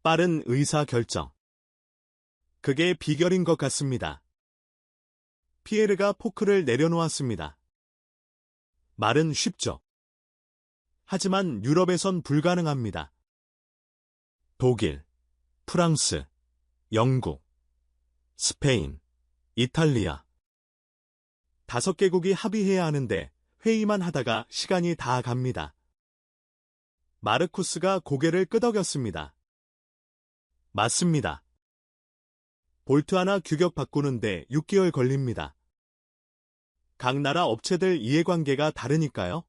빠른 의사 결정. 그게 비결인 것 같습니다. 피에르가 포크를 내려놓았습니다. 말은 쉽죠. 하지만 유럽에선 불가능합니다. 독일, 프랑스, 영국, 스페인, 이탈리아. 5개국이 합의해야 하는데 회의만 하다가 시간이 다 갑니다. 마르쿠스가 고개를 끄덕였습니다. 맞습니다. 볼트 하나 규격 바꾸는데 6개월 걸립니다. 각 나라 업체들 이해관계가 다르니까요.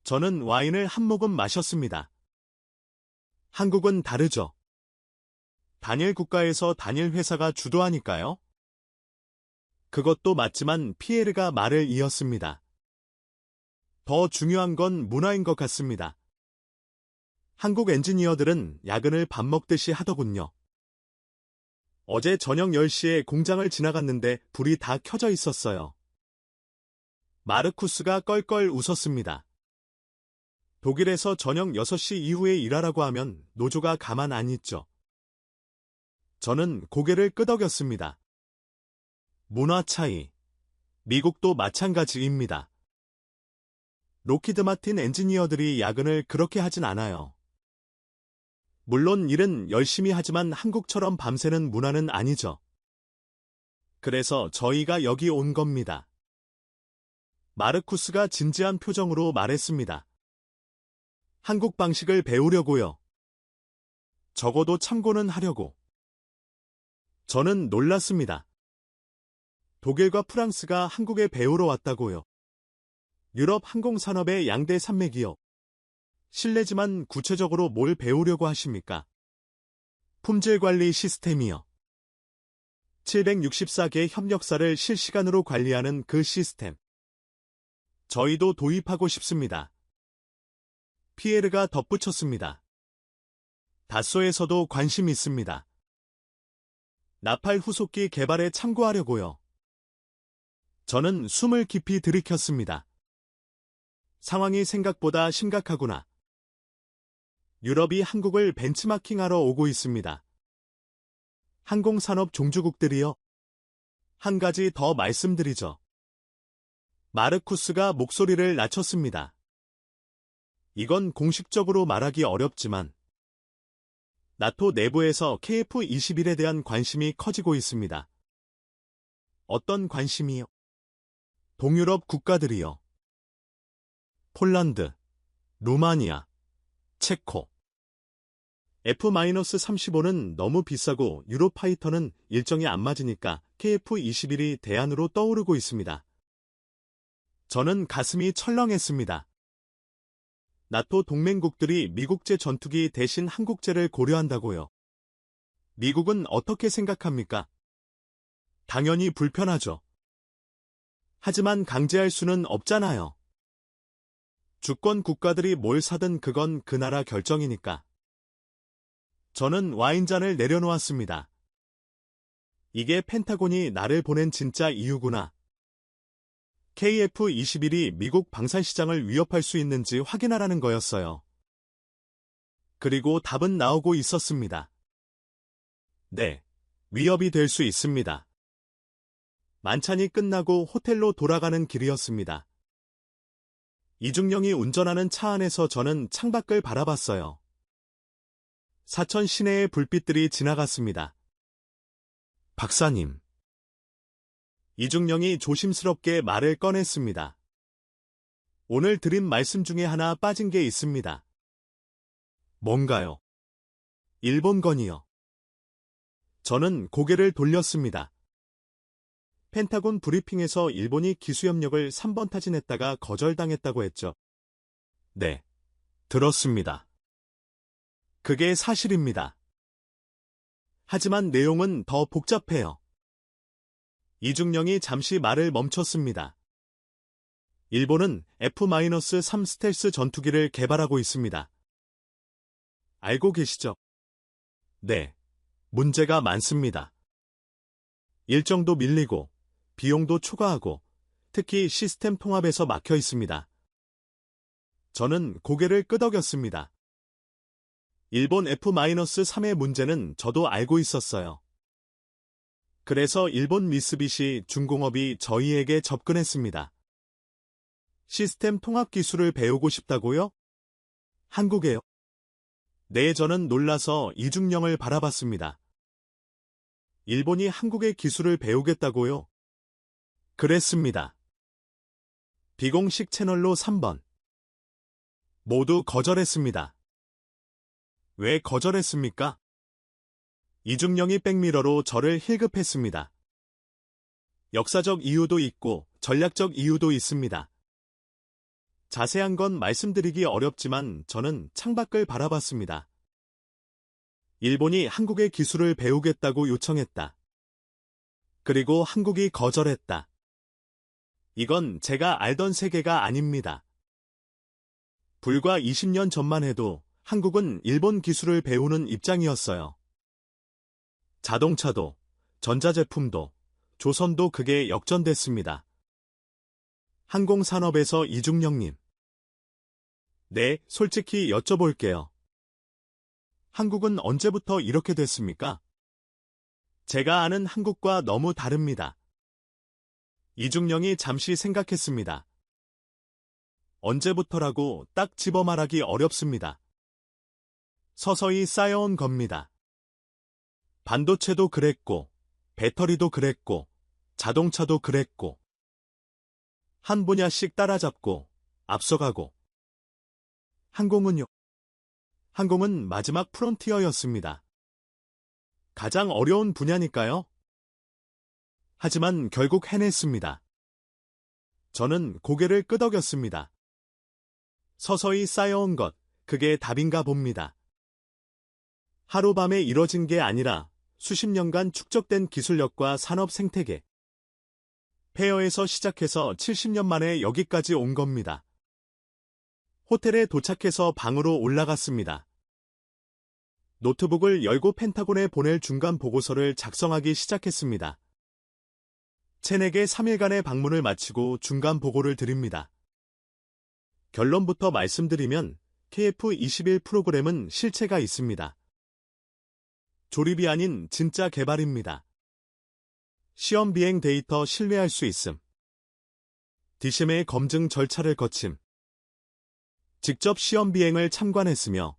저는 와인을 한 모금 마셨습니다. 한국은 다르죠. 단일 국가에서 단일 회사가 주도하니까요. 그것도 맞지만 피에르가 말을 이었습니다. 더 중요한 건 문화인 것 같습니다. 한국 엔지니어들은 야근을 밥 먹듯이 하더군요. 어제 저녁 10시에 공장을 지나갔는데 불이 다 켜져 있었어요. 마르쿠스가 껄껄 웃었습니다. 독일에서 저녁 6시 이후에 일하라고 하면 노조가 가만 안 있죠. 저는 고개를 끄덕였습니다. 문화 차이. 미국도 마찬가지입니다. 로키드 마틴 엔지니어들이 야근을 그렇게 하진 않아요. 물론 일은 열심히 하지만 한국처럼 밤새는 문화는 아니죠. 그래서 저희가 여기 온 겁니다. 마르쿠스가 진지한 표정으로 말했습니다. 한국 방식을 배우려고요. 적어도 참고는 하려고. 저는 놀랐습니다. 독일과 프랑스가 한국에 배우러 왔다고요. 유럽 항공산업의 양대 산맥이요. 실례지만 구체적으로 뭘 배우려고 하십니까? 품질관리 시스템이요. 764개 협력사를 실시간으로 관리하는 그 시스템. 저희도 도입하고 싶습니다. 피에르가 덧붙였습니다. 다소에서도 관심 있습니다. 나팔 후속기 개발에 참고하려고요. 저는 숨을 깊이 들이켰습니다. 상황이 생각보다 심각하구나. 유럽이 한국을 벤치마킹하러 오고 있습니다. 항공산업 종주국들이요. 한 가지 더 말씀드리죠. 마르쿠스가 목소리를 낮췄습니다. 이건 공식적으로 말하기 어렵지만 나토 내부에서 KF-21에 대한 관심이 커지고 있습니다. 어떤 관심이요? 동유럽 국가들이요. 폴란드, 루마니아, 체코. F-35는 너무 비싸고 유로파이터는 일정이 안 맞으니까 KF-21이 대안으로 떠오르고 있습니다. 저는 가슴이 철렁했습니다. 나토 동맹국들이 미국제 전투기 대신 한국제를 고려한다고요. 미국은 어떻게 생각합니까? 당연히 불편하죠. 하지만 강제할 수는 없잖아요. 주권 국가들이 뭘 사든 그건 그 나라 결정이니까. 저는 와인잔을 내려놓았습니다. 이게 펜타곤이 나를 보낸 진짜 이유구나. KF-21이 미국 방산시장을 위협할 수 있는지 확인하라는 거였어요. 그리고 답은 나오고 있었습니다. 네, 위협이 될 수 있습니다. 만찬이 끝나고 호텔로 돌아가는 길이었습니다. 이중령이 운전하는 차 안에서 저는 창밖을 바라봤어요. 사천 시내의 불빛들이 지나갔습니다. 박사님. 이중령이 조심스럽게 말을 꺼냈습니다. 오늘 드린 말씀 중에 하나 빠진 게 있습니다. 뭔가요? 일본건이요. 저는 고개를 돌렸습니다. 펜타곤 브리핑에서 일본이 기수협력을 3번 타진했다가 거절당했다고 했죠. 네, 들었습니다. 그게 사실입니다. 하지만 내용은 더 복잡해요. 이중령이 잠시 말을 멈췄습니다. 일본은 F-3 스텔스 전투기를 개발하고 있습니다. 알고 계시죠? 네, 문제가 많습니다. 일정도 밀리고 비용도 초과하고 특히 시스템 통합에서 막혀 있습니다. 저는 고개를 끄덕였습니다. 일본 F-3의 문제는 저도 알고 있었어요. 그래서 일본 미쓰비시 중공업이 저희에게 접근했습니다. 시스템 통합 기술을 배우고 싶다고요? 한국에요? 네, 저는 놀라서 이중령을 바라봤습니다. 일본이 한국의 기술을 배우겠다고요? 그랬습니다. 비공식 채널로 3번. 모두 거절했습니다. 왜 거절했습니까? 이중령이 백미러로 저를 힐급했습니다. 역사적 이유도 있고 전략적 이유도 있습니다. 자세한 건 말씀드리기 어렵지만 저는 창밖을 바라봤습니다. 일본이 한국의 기술을 배우겠다고 요청했다. 그리고 한국이 거절했다. 이건 제가 알던 세계가 아닙니다. 불과 20년 전만 해도 한국은 일본 기술을 배우는 입장이었어요. 자동차도, 전자제품도, 조선도 그게 역전됐습니다. 항공산업에서 이중령님. 네, 솔직히 여쭤볼게요. 한국은 언제부터 이렇게 됐습니까? 제가 아는 한국과 너무 다릅니다. 이중령이 잠시 생각했습니다. 언제부터라고 딱 집어 말하기 어렵습니다. 서서히 쌓여온 겁니다. 반도체도 그랬고, 배터리도 그랬고, 자동차도 그랬고, 한 분야씩 따라잡고, 앞서가고. 항공은요? 항공은 마지막 프론티어였습니다. 가장 어려운 분야니까요. 하지만 결국 해냈습니다. 저는 고개를 끄덕였습니다. 서서히 쌓여온 것, 그게 답인가 봅니다. 하루밤에 이뤄진 게 아니라 수십 년간 축적된 기술력과 산업 생태계. 폐허에서 시작해서 70년 만에 여기까지 온 겁니다. 호텔에 도착해서 방으로 올라갔습니다. 노트북을 열고 펜타곤에 보낼 중간 보고서를 작성하기 시작했습니다. 체내게 3일간의 방문을 마치고 중간 보고를 드립니다. 결론부터 말씀드리면 KF-21 프로그램은 실체가 있습니다. 조립이 아닌 진짜 개발입니다. 시험 비행 데이터 신뢰할 수 있음. DCM의 검증 절차를 거침. 직접 시험 비행을 참관했으며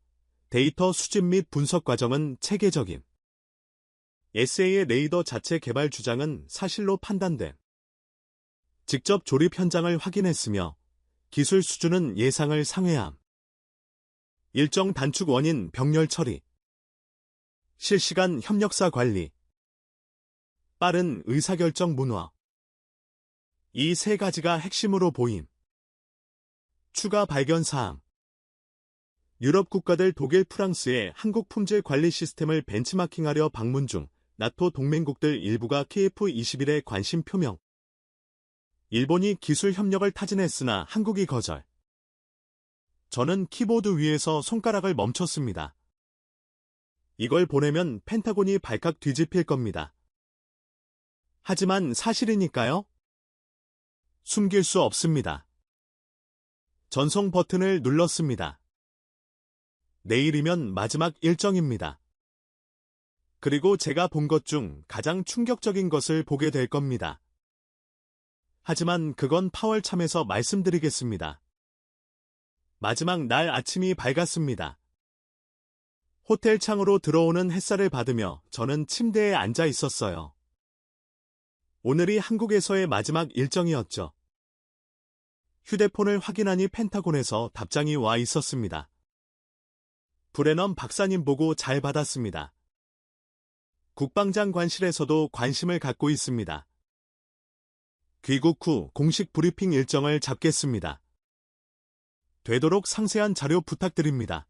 데이터 수집 및 분석 과정은 체계적임. SA의 레이더 자체 개발 주장은 사실로 판단됨. 직접 조립 현장을 확인했으며 기술 수준은 예상을 상회함. 일정 단축 원인 병렬 처리. 실시간 협력사 관리. 빠른 의사결정 문화. 이 세 가지가 핵심으로 보임. 추가 발견 사항. 유럽 국가들 독일, 프랑스의 한국 품질 관리 시스템을 벤치마킹하려 방문 중 나토 동맹국들 일부가 KF-21에 관심 표명. 일본이 기술 협력을 타진했으나 한국이 거절. 저는 키보드 위에서 손가락을 멈췄습니다. 이걸 보내면 펜타곤이 발칵 뒤집힐 겁니다. 하지만 사실이니까요. 숨길 수 없습니다. 전송 버튼을 눌렀습니다. 내일이면 마지막 일정입니다. 그리고 제가 본 것 중 가장 충격적인 것을 보게 될 겁니다. 하지만 그건 파월참에서 말씀드리겠습니다. 마지막 날 아침이 밝았습니다. 호텔 창으로 들어오는 햇살을 받으며 저는 침대에 앉아 있었어요. 오늘이 한국에서의 마지막 일정이었죠. 휴대폰을 확인하니 펜타곤에서 답장이 와 있었습니다. 브레넌 박사님 보고 잘 받았습니다. 국방장관실에서도 관심을 갖고 있습니다. 귀국 후 공식 브리핑 일정을 잡겠습니다. 되도록 상세한 자료 부탁드립니다.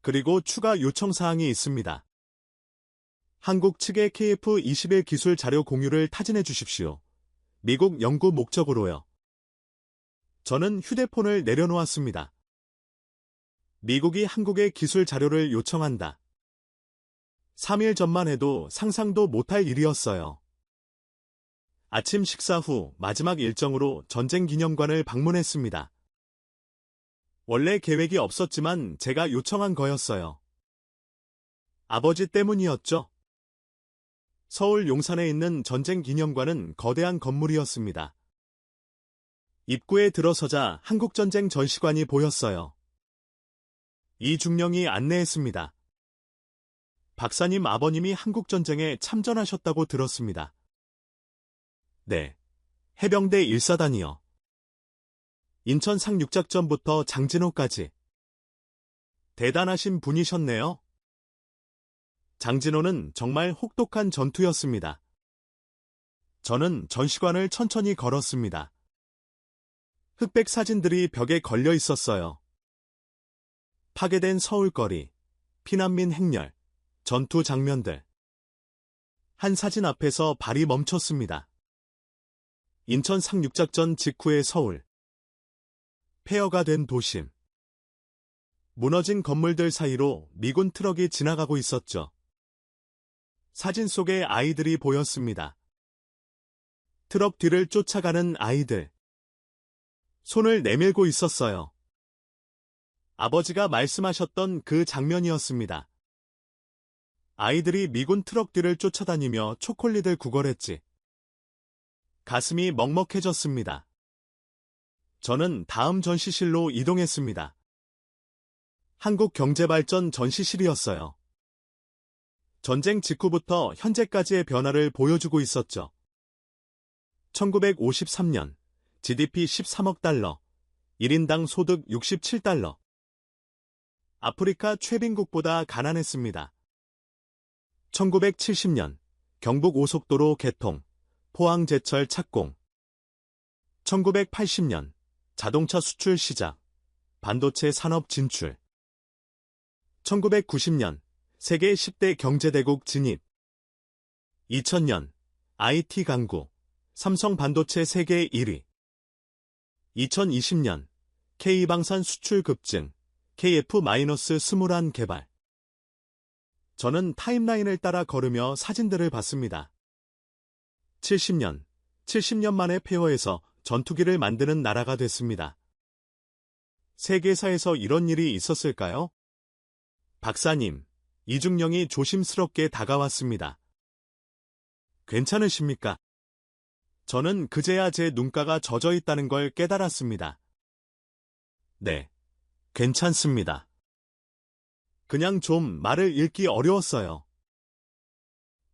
그리고 추가 요청사항이 있습니다. 한국 측의 KF-21 기술 자료 공유를 타진해 주십시오. 미국 연구 목적으로요. 저는 휴대폰을 내려놓았습니다. 미국이 한국의 기술 자료를 요청한다. 3일 전만 해도 상상도 못할 일이었어요. 아침 식사 후 마지막 일정으로 전쟁기념관을 방문했습니다. 원래 계획이 없었지만 제가 요청한 거였어요. 아버지 때문이었죠. 서울 용산에 있는 전쟁기념관은 거대한 건물이었습니다. 입구에 들어서자 한국전쟁 전시관이 보였어요. 이중령이 안내했습니다. 박사님 아버님이 한국전쟁에 참전하셨다고 들었습니다. 네. 해병대 1사단이요. 인천 상륙작전부터 장진호까지. 대단하신 분이셨네요. 장진호는 정말 혹독한 전투였습니다. 저는 전시관을 천천히 걸었습니다. 흑백 사진들이 벽에 걸려 있었어요. 파괴된 서울거리, 피난민 행렬, 전투 장면들. 한 사진 앞에서 발이 멈췄습니다. 인천 상륙작전 직후의 서울. 폐허가 된 도심. 무너진 건물들 사이로 미군 트럭이 지나가고 있었죠. 사진 속에 아이들이 보였습니다. 트럭 뒤를 쫓아가는 아이들. 손을 내밀고 있었어요. 아버지가 말씀하셨던 그 장면이었습니다. 아이들이 미군 트럭 뒤를 쫓아다니며 초콜릿을 구걸했지. 가슴이 먹먹해졌습니다. 저는 다음 전시실로 이동했습니다. 한국경제발전 전시실이었어요. 전쟁 직후부터 현재까지의 변화를 보여주고 있었죠. 1953년 GDP 13억 달러, 1인당 소득 67달러. 아프리카 최빈국보다 가난했습니다. 1970년 경북 오속도로 개통, 포항제철 착공. 1980년 자동차 수출 시작, 반도체 산업 진출. 1990년 세계 10대 경제대국 진입. 2000년 IT 강국, 삼성 반도체 세계 1위. 2020년 K방산 수출 급증, KF-21 개발. 저는 타임라인을 따라 걸으며 사진들을 봤습니다. 70년 만에 폐허해서 전투기를 만드는 나라가 됐습니다. 세계사에서 이런 일이 있었을까요? 박사님, 이중령이 조심스럽게 다가왔습니다. 괜찮으십니까? 저는 그제야 제 눈가가 젖어 있다는 걸 깨달았습니다. 네, 괜찮습니다. 그냥 좀 말을 읽기 어려웠어요.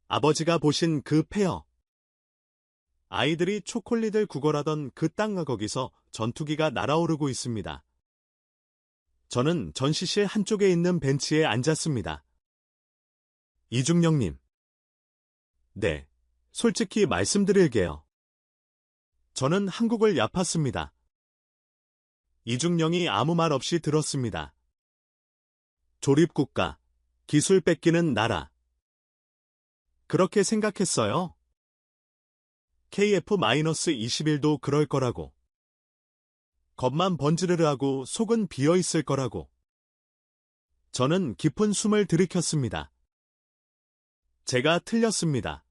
아버지가 보신 그 폐허. 아이들이 초콜릿을 구걸하던 그 땅 거기서 전투기가 날아오르고 있습니다. 저는 전시실 한쪽에 있는 벤치에 앉았습니다. 이중령님. 네, 솔직히 말씀드릴게요. 저는 한국을 얕았습니다. 이중령이 아무 말 없이 들었습니다. 조립국가, 기술 뺏기는 나라. 그렇게 생각했어요? KF-21도 그럴 거라고. 겉만 번지르르하고 속은 비어있을 거라고. 저는 깊은 숨을 들이켰습니다. 제가 틀렸습니다.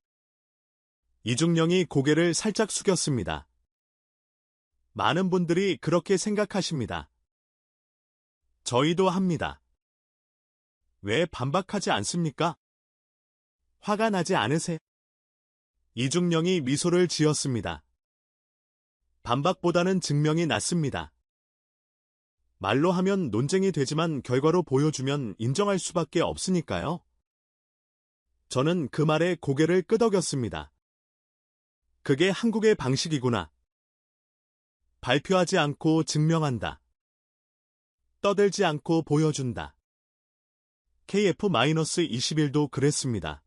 이중령이 고개를 살짝 숙였습니다. 많은 분들이 그렇게 생각하십니다. 저희도 합니다. 왜 반박하지 않습니까? 화가 나지 않으세요? 이중령이 미소를 지었습니다. 반박보다는 증명이 낫습니다. 말로 하면 논쟁이 되지만 결과로 보여주면 인정할 수밖에 없으니까요. 저는 그 말에 고개를 끄덕였습니다. 그게 한국의 방식이구나. 발표하지 않고 증명한다. 떠들지 않고 보여준다. KF-21도 그랬습니다.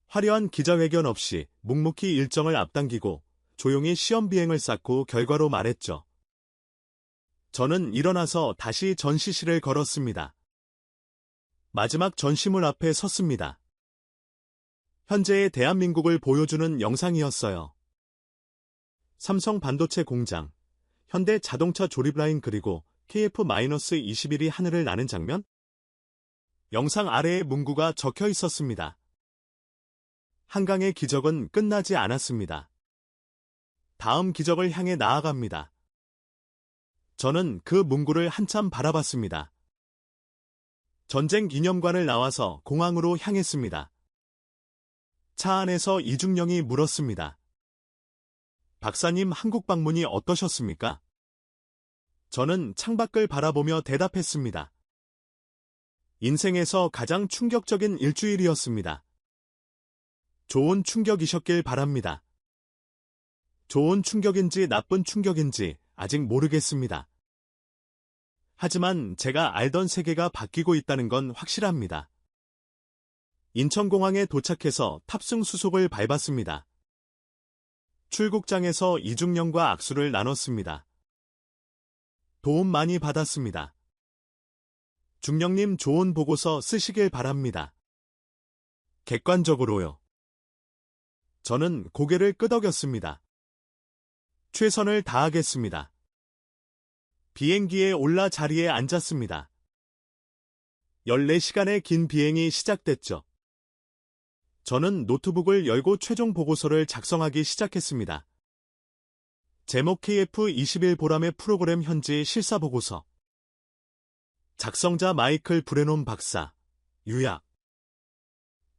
화려한 기자회견 없이 묵묵히 일정을 앞당기고 조용히 시험 비행을 쌓고 결과로 말했죠. 저는 일어나서 다시 전시실을 걸었습니다. 마지막 전시물 앞에 섰습니다. 현재의 대한민국을 보여주는 영상이었어요. 삼성 반도체 공장, 현대 자동차 조립라인 그리고 KF-21이 하늘을 나는 장면? 영상 아래에 문구가 적혀 있었습니다. 한강의 기적은 끝나지 않았습니다. 다음 기적을 향해 나아갑니다. 저는 그 문구를 한참 바라봤습니다. 전쟁 기념관을 나와서 공항으로 향했습니다. 차 안에서 이중령이 물었습니다. 박사님, 한국 방문이 어떠셨습니까? 저는 창밖을 바라보며 대답했습니다. 인생에서 가장 충격적인 일주일이었습니다. 좋은 충격이셨길 바랍니다. 좋은 충격인지 나쁜 충격인지 아직 모르겠습니다. 하지만 제가 알던 세계가 바뀌고 있다는 건 확실합니다. 인천공항에 도착해서 탑승 수속을 밟았습니다. 출국장에서 이중령과 악수를 나눴습니다. 도움 많이 받았습니다. 중령님, 좋은 보고서 쓰시길 바랍니다. 객관적으로요. 저는 고개를 끄덕였습니다. 최선을 다하겠습니다. 비행기에 올라 자리에 앉았습니다. 14시간의 긴 비행이 시작됐죠. 저는 노트북을 열고 최종 보고서를 작성하기 시작했습니다. 제목 KF-21 보람의 프로그램 현지 실사 보고서. 작성자 마이클 브레논 박사. 요약.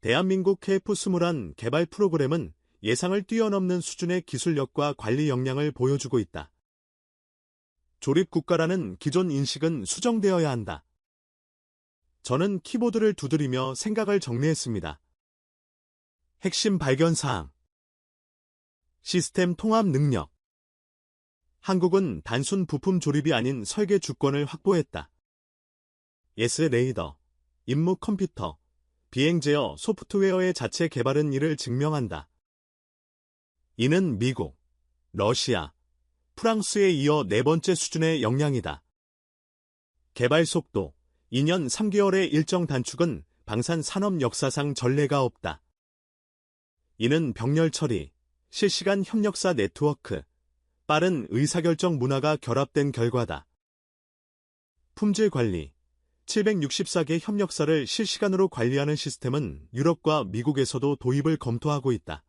대한민국 KF-21 개발 프로그램은 예상을 뛰어넘는 수준의 기술력과 관리 역량을 보여주고 있다. 조립국가라는 기존 인식은 수정되어야 한다. 저는 키보드를 두드리며 생각을 정리했습니다. 핵심 발견사항. 시스템 통합 능력. 한국은 단순 부품 조립이 아닌 설계 주권을 확보했다. 예스 레이더, 임무 컴퓨터, 비행 제어 소프트웨어의 자체 개발은 이를 증명한다. 이는 미국, 러시아, 프랑스에 이어 네 번째 수준의 역량이다. 개발 속도, 2년 3개월의 일정 단축은 방산 산업 역사상 전례가 없다. 이는 병렬 처리, 실시간 협력사 네트워크, 빠른 의사결정 문화가 결합된 결과다. 품질 관리, 764개 협력사를 실시간으로 관리하는 시스템은 유럽과 미국에서도 도입을 검토하고 있다.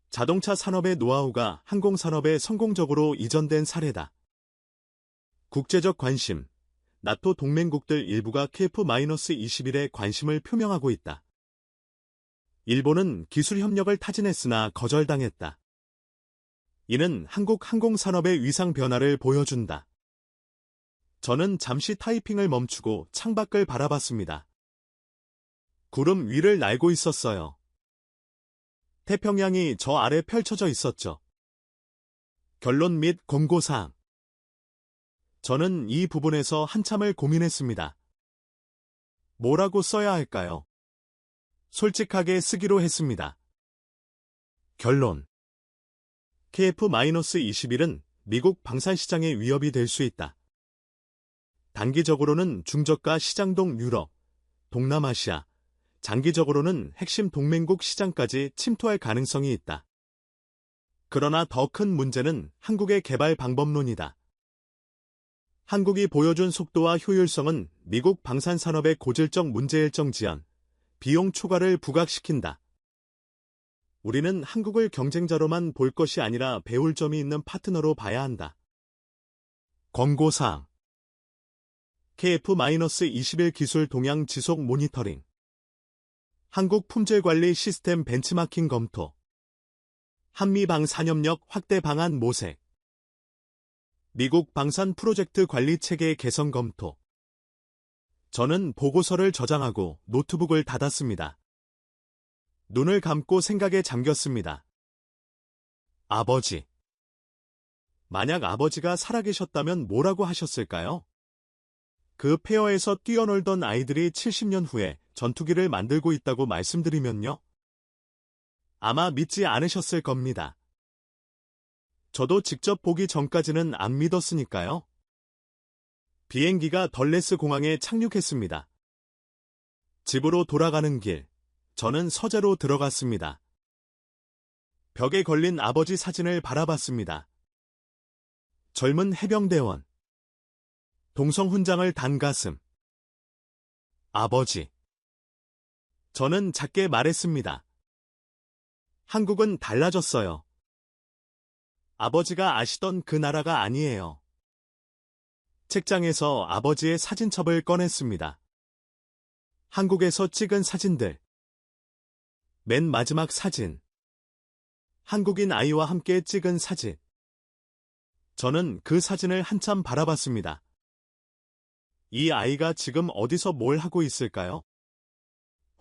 자동차 산업의 노하우가 항공산업에 성공적으로 이전된 사례다. 국제적 관심, 나토 동맹국들 일부가 KF-21에 관심을 표명하고 있다. 일본은 기술 협력을 타진했으나 거절당했다. 이는 한국 항공산업의 위상 변화를 보여준다. 저는 잠시 타이핑을 멈추고 창밖을 바라봤습니다. 구름 위를 날고 있었어요. 태평양이 저 아래 펼쳐져 있었죠. 결론 및 권고사항. 저는 이 부분에서 한참을 고민했습니다. 뭐라고 써야 할까요? 솔직하게 쓰기로 했습니다. 결론. KF-21은 미국 방산시장의 위협이 될 수 있다. 단기적으로는 중저가 시장동 유럽, 동남아시아, 장기적으로는 핵심 동맹국 시장까지 침투할 가능성이 있다. 그러나 더 큰 문제는 한국의 개발 방법론이다. 한국이 보여준 속도와 효율성은 미국 방산산업의 고질적 문제일정 지연, 비용 초과를 부각시킨다. 우리는 한국을 경쟁자로만 볼 것이 아니라 배울 점이 있는 파트너로 봐야 한다. 권고사항. KF-21 기술 동향 지속 모니터링. 한국 품질관리 시스템 벤치마킹 검토. 한미 방산협력 확대 방안 모색. 미국 방산 프로젝트 관리 체계 개선 검토. 저는 보고서를 저장하고 노트북을 닫았습니다. 눈을 감고 생각에 잠겼습니다. 아버지. 만약 아버지가 살아계셨다면 뭐라고 하셨을까요? 그 폐허에서 뛰어놀던 아이들이 70년 후에 전투기를 만들고 있다고 말씀드리면요? 아마 믿지 않으셨을 겁니다. 저도 직접 보기 전까지는 안 믿었으니까요. 비행기가 덜레스 공항에 착륙했습니다. 집으로 돌아가는 길, 저는 서재로 들어갔습니다. 벽에 걸린 아버지 사진을 바라봤습니다. 젊은 해병대원. 동성 훈장을 단 가슴. 아버지. 저는 작게 말했습니다. 한국은 달라졌어요. 아버지가 아시던 그 나라가 아니에요. 책장에서 아버지의 사진첩을 꺼냈습니다. 한국에서 찍은 사진들. 맨 마지막 사진. 한국인 아이와 함께 찍은 사진. 저는 그 사진을 한참 바라봤습니다. 이 아이가 지금 어디서 뭘 하고 있을까요?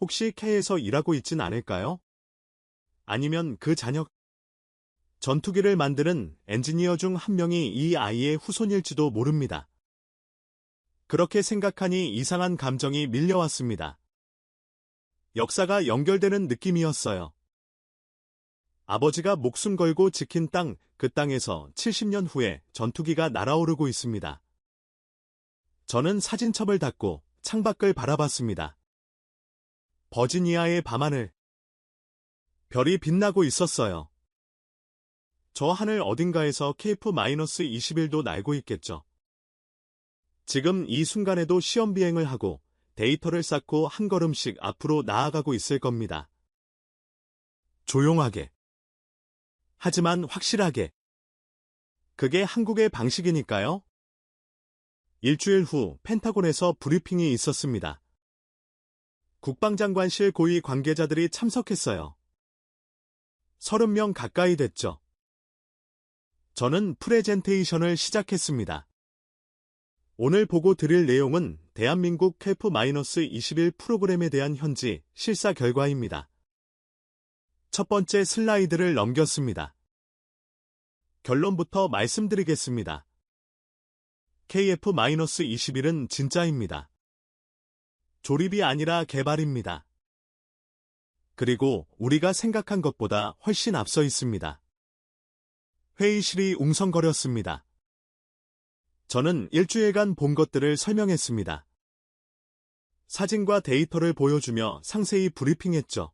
혹시 K에서 일하고 있진 않을까요? 아니면 그 자녀, 전투기를 만드는 엔지니어 중 한 명이 이 아이의 후손일지도 모릅니다. 그렇게 생각하니 이상한 감정이 밀려왔습니다. 역사가 연결되는 느낌이었어요. 아버지가 목숨 걸고 지킨 땅, 그 땅에서 70년 후에 전투기가 날아오르고 있습니다. 저는 사진첩을 닫고 창밖을 바라봤습니다. 버지니아의 밤하늘. 별이 빛나고 있었어요. 저 하늘 어딘가에서 KF-21도 날고 있겠죠. 지금 이 순간에도 시험 비행을 하고 데이터를 쌓고 한 걸음씩 앞으로 나아가고 있을 겁니다. 조용하게. 하지만 확실하게. 그게 한국의 방식이니까요. 일주일 후 펜타곤에서 브리핑이 있었습니다. 국방장관실 고위 관계자들이 참석했어요. 30명 가까이 됐죠. 저는 프레젠테이션을 시작했습니다. 오늘 보고 드릴 내용은 대한민국 KF-21 프로그램에 대한 현지 실사 결과입니다. 첫 번째 슬라이드를 넘겼습니다. 결론부터 말씀드리겠습니다. KF-21은 진짜입니다. 조립이 아니라 개발입니다. 그리고 우리가 생각한 것보다 훨씬 앞서 있습니다. 회의실이 웅성거렸습니다. 저는 일주일간 본 것들을 설명했습니다. 사진과 데이터를 보여주며 상세히 브리핑했죠.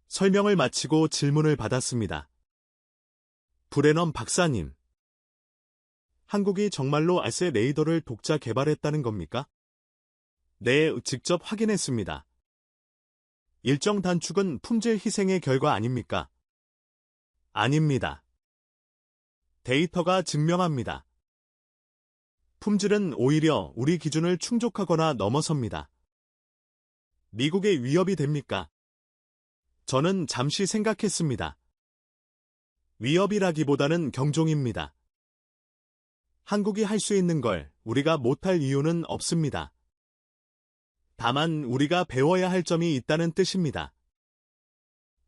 설명을 마치고 질문을 받았습니다. 브레넌 박사님, 한국이 정말로 알세 레이더를 독자 개발했다는 겁니까? 네, 직접 확인했습니다. 일정 단축은 품질 희생의 결과 아닙니까? 아닙니다. 데이터가 증명합니다. 품질은 오히려 우리 기준을 충족하거나 넘어섭니다. 미국의 위협이 됩니까? 저는 잠시 생각했습니다. 위협이라기보다는 경종입니다. 한국이 할 수 있는 걸 우리가 못할 이유는 없습니다. 다만 우리가 배워야 할 점이 있다는 뜻입니다.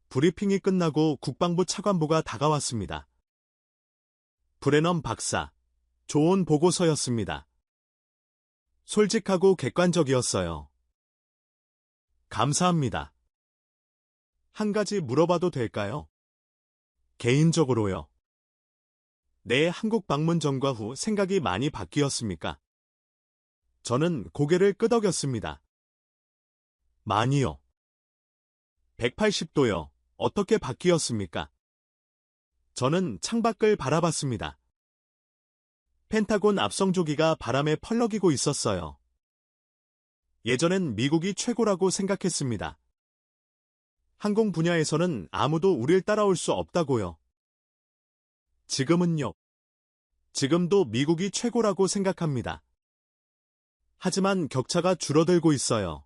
브리핑이 끝나고 국방부 차관보가 다가왔습니다. 브레넌 박사, 좋은 보고서였습니다. 솔직하고 객관적이었어요. 감사합니다. 한 가지 물어봐도 될까요? 개인적으로요. 내 한국 방문 전과 후 생각이 많이 바뀌었습니까? 저는 고개를 끄덕였습니다. 많이요. 180도요. 어떻게 바뀌었습니까? 저는 창밖을 바라봤습니다. 펜타곤 앞성조기가 바람에 펄럭이고 있었어요. 예전엔 미국이 최고라고 생각했습니다. 항공 분야에서는 아무도 우릴 따라올 수 없다고요. 지금은요. 지금도 미국이 최고라고 생각합니다. 하지만 격차가 줄어들고 있어요.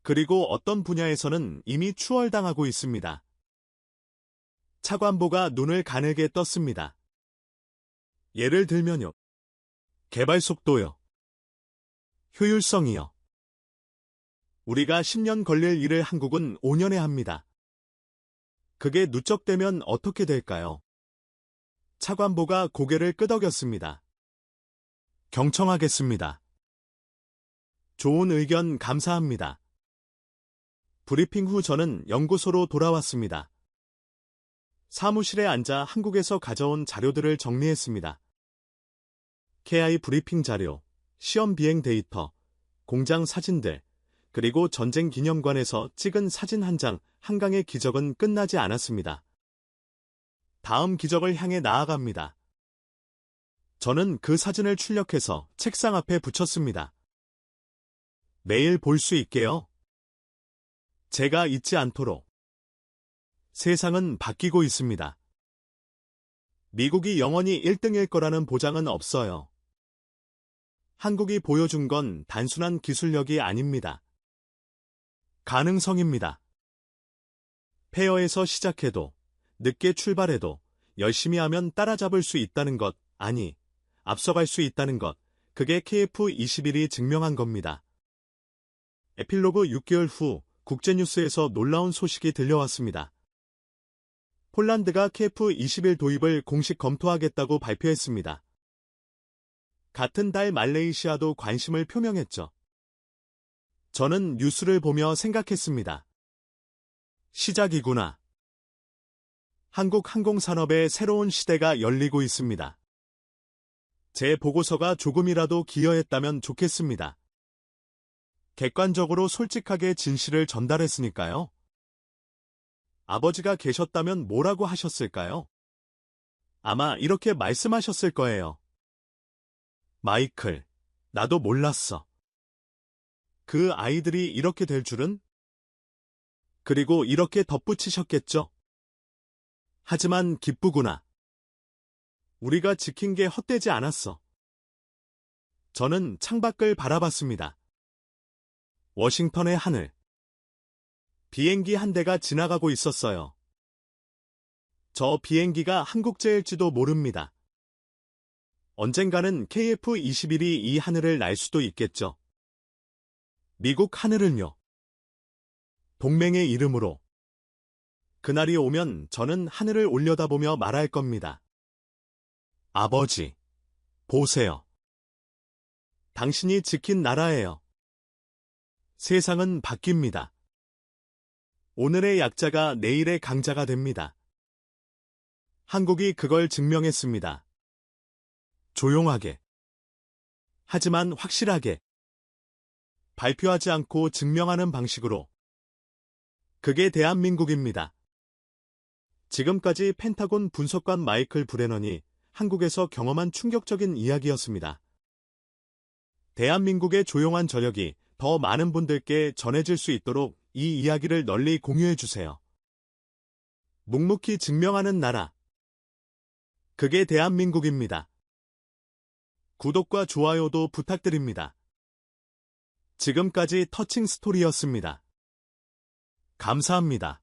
그리고 어떤 분야에서는 이미 추월당하고 있습니다. 차관보가 눈을 가늘게 떴습니다. 예를 들면요. 개발 속도요. 효율성이요. 우리가 10년 걸릴 일을 한국은 5년에 합니다. 그게 누적되면 어떻게 될까요? 차관보가 고개를 끄덕였습니다. 경청하겠습니다. 좋은 의견 감사합니다. 브리핑 후 저는 연구소로 돌아왔습니다. 사무실에 앉아 한국에서 가져온 자료들을 정리했습니다. KI 브리핑 자료, 시험 비행 데이터, 공장 사진들, 그리고 전쟁 기념관에서 찍은 사진 한 장, 한강의 기적은 끝나지 않았습니다. 다음 기적을 향해 나아갑니다. 저는 그 사진을 출력해서 책상 앞에 붙였습니다. 매일 볼 수 있게요. 제가 잊지 않도록. 세상은 바뀌고 있습니다. 미국이 영원히 1등일 거라는 보장은 없어요. 한국이 보여준 건 단순한 기술력이 아닙니다. 가능성입니다. 페어에서 시작해도, 늦게 출발해도, 열심히 하면 따라잡을 수 있다는 것, 아니, 앞서갈 수 있다는 것, 그게 KF21이 증명한 겁니다. 에필로그 6개월 후 국제뉴스에서 놀라운 소식이 들려왔습니다. 폴란드가 KF21 도입을 공식 검토하겠다고 발표했습니다. 같은 달 말레이시아도 관심을 표명했죠. 저는 뉴스를 보며 생각했습니다. 시작이구나. 한국 항공산업의 새로운 시대가 열리고 있습니다. 제 보고서가 조금이라도 기여했다면 좋겠습니다. 객관적으로 솔직하게 진실을 전달했으니까요. 아버지가 계셨다면 뭐라고 하셨을까요? 아마 이렇게 말씀하셨을 거예요. 마이클, 나도 몰랐어. 그 아이들이 이렇게 될 줄은? 그리고 이렇게 덧붙이셨겠죠. 하지만 기쁘구나. 우리가 지킨 게 헛되지 않았어. 저는 창밖을 바라봤습니다. 워싱턴의 하늘. 비행기 한 대가 지나가고 있었어요. 저 비행기가 한국제일지도 모릅니다. 언젠가는 KF21이 이 하늘을 날 수도 있겠죠. 미국 하늘을요. 동맹의 이름으로. 그날이 오면 저는 하늘을 올려다보며 말할 겁니다. 아버지, 보세요. 당신이 지킨 나라예요. 세상은 바뀝니다. 오늘의 약자가 내일의 강자가 됩니다. 한국이 그걸 증명했습니다. 조용하게. 하지만 확실하게. 발표하지 않고 증명하는 방식으로. 그게 대한민국입니다. 지금까지 펜타곤 분석관 마이클 브레넌이 한국에서 경험한 충격적인 이야기였습니다. 대한민국의 조용한 저력이 더 많은 분들께 전해질 수 있도록 이 이야기를 널리 공유해주세요. 묵묵히 증명하는 나라. 그게 대한민국입니다. 구독과 좋아요도 부탁드립니다. 지금까지 터칭 스토리였습니다. 감사합니다.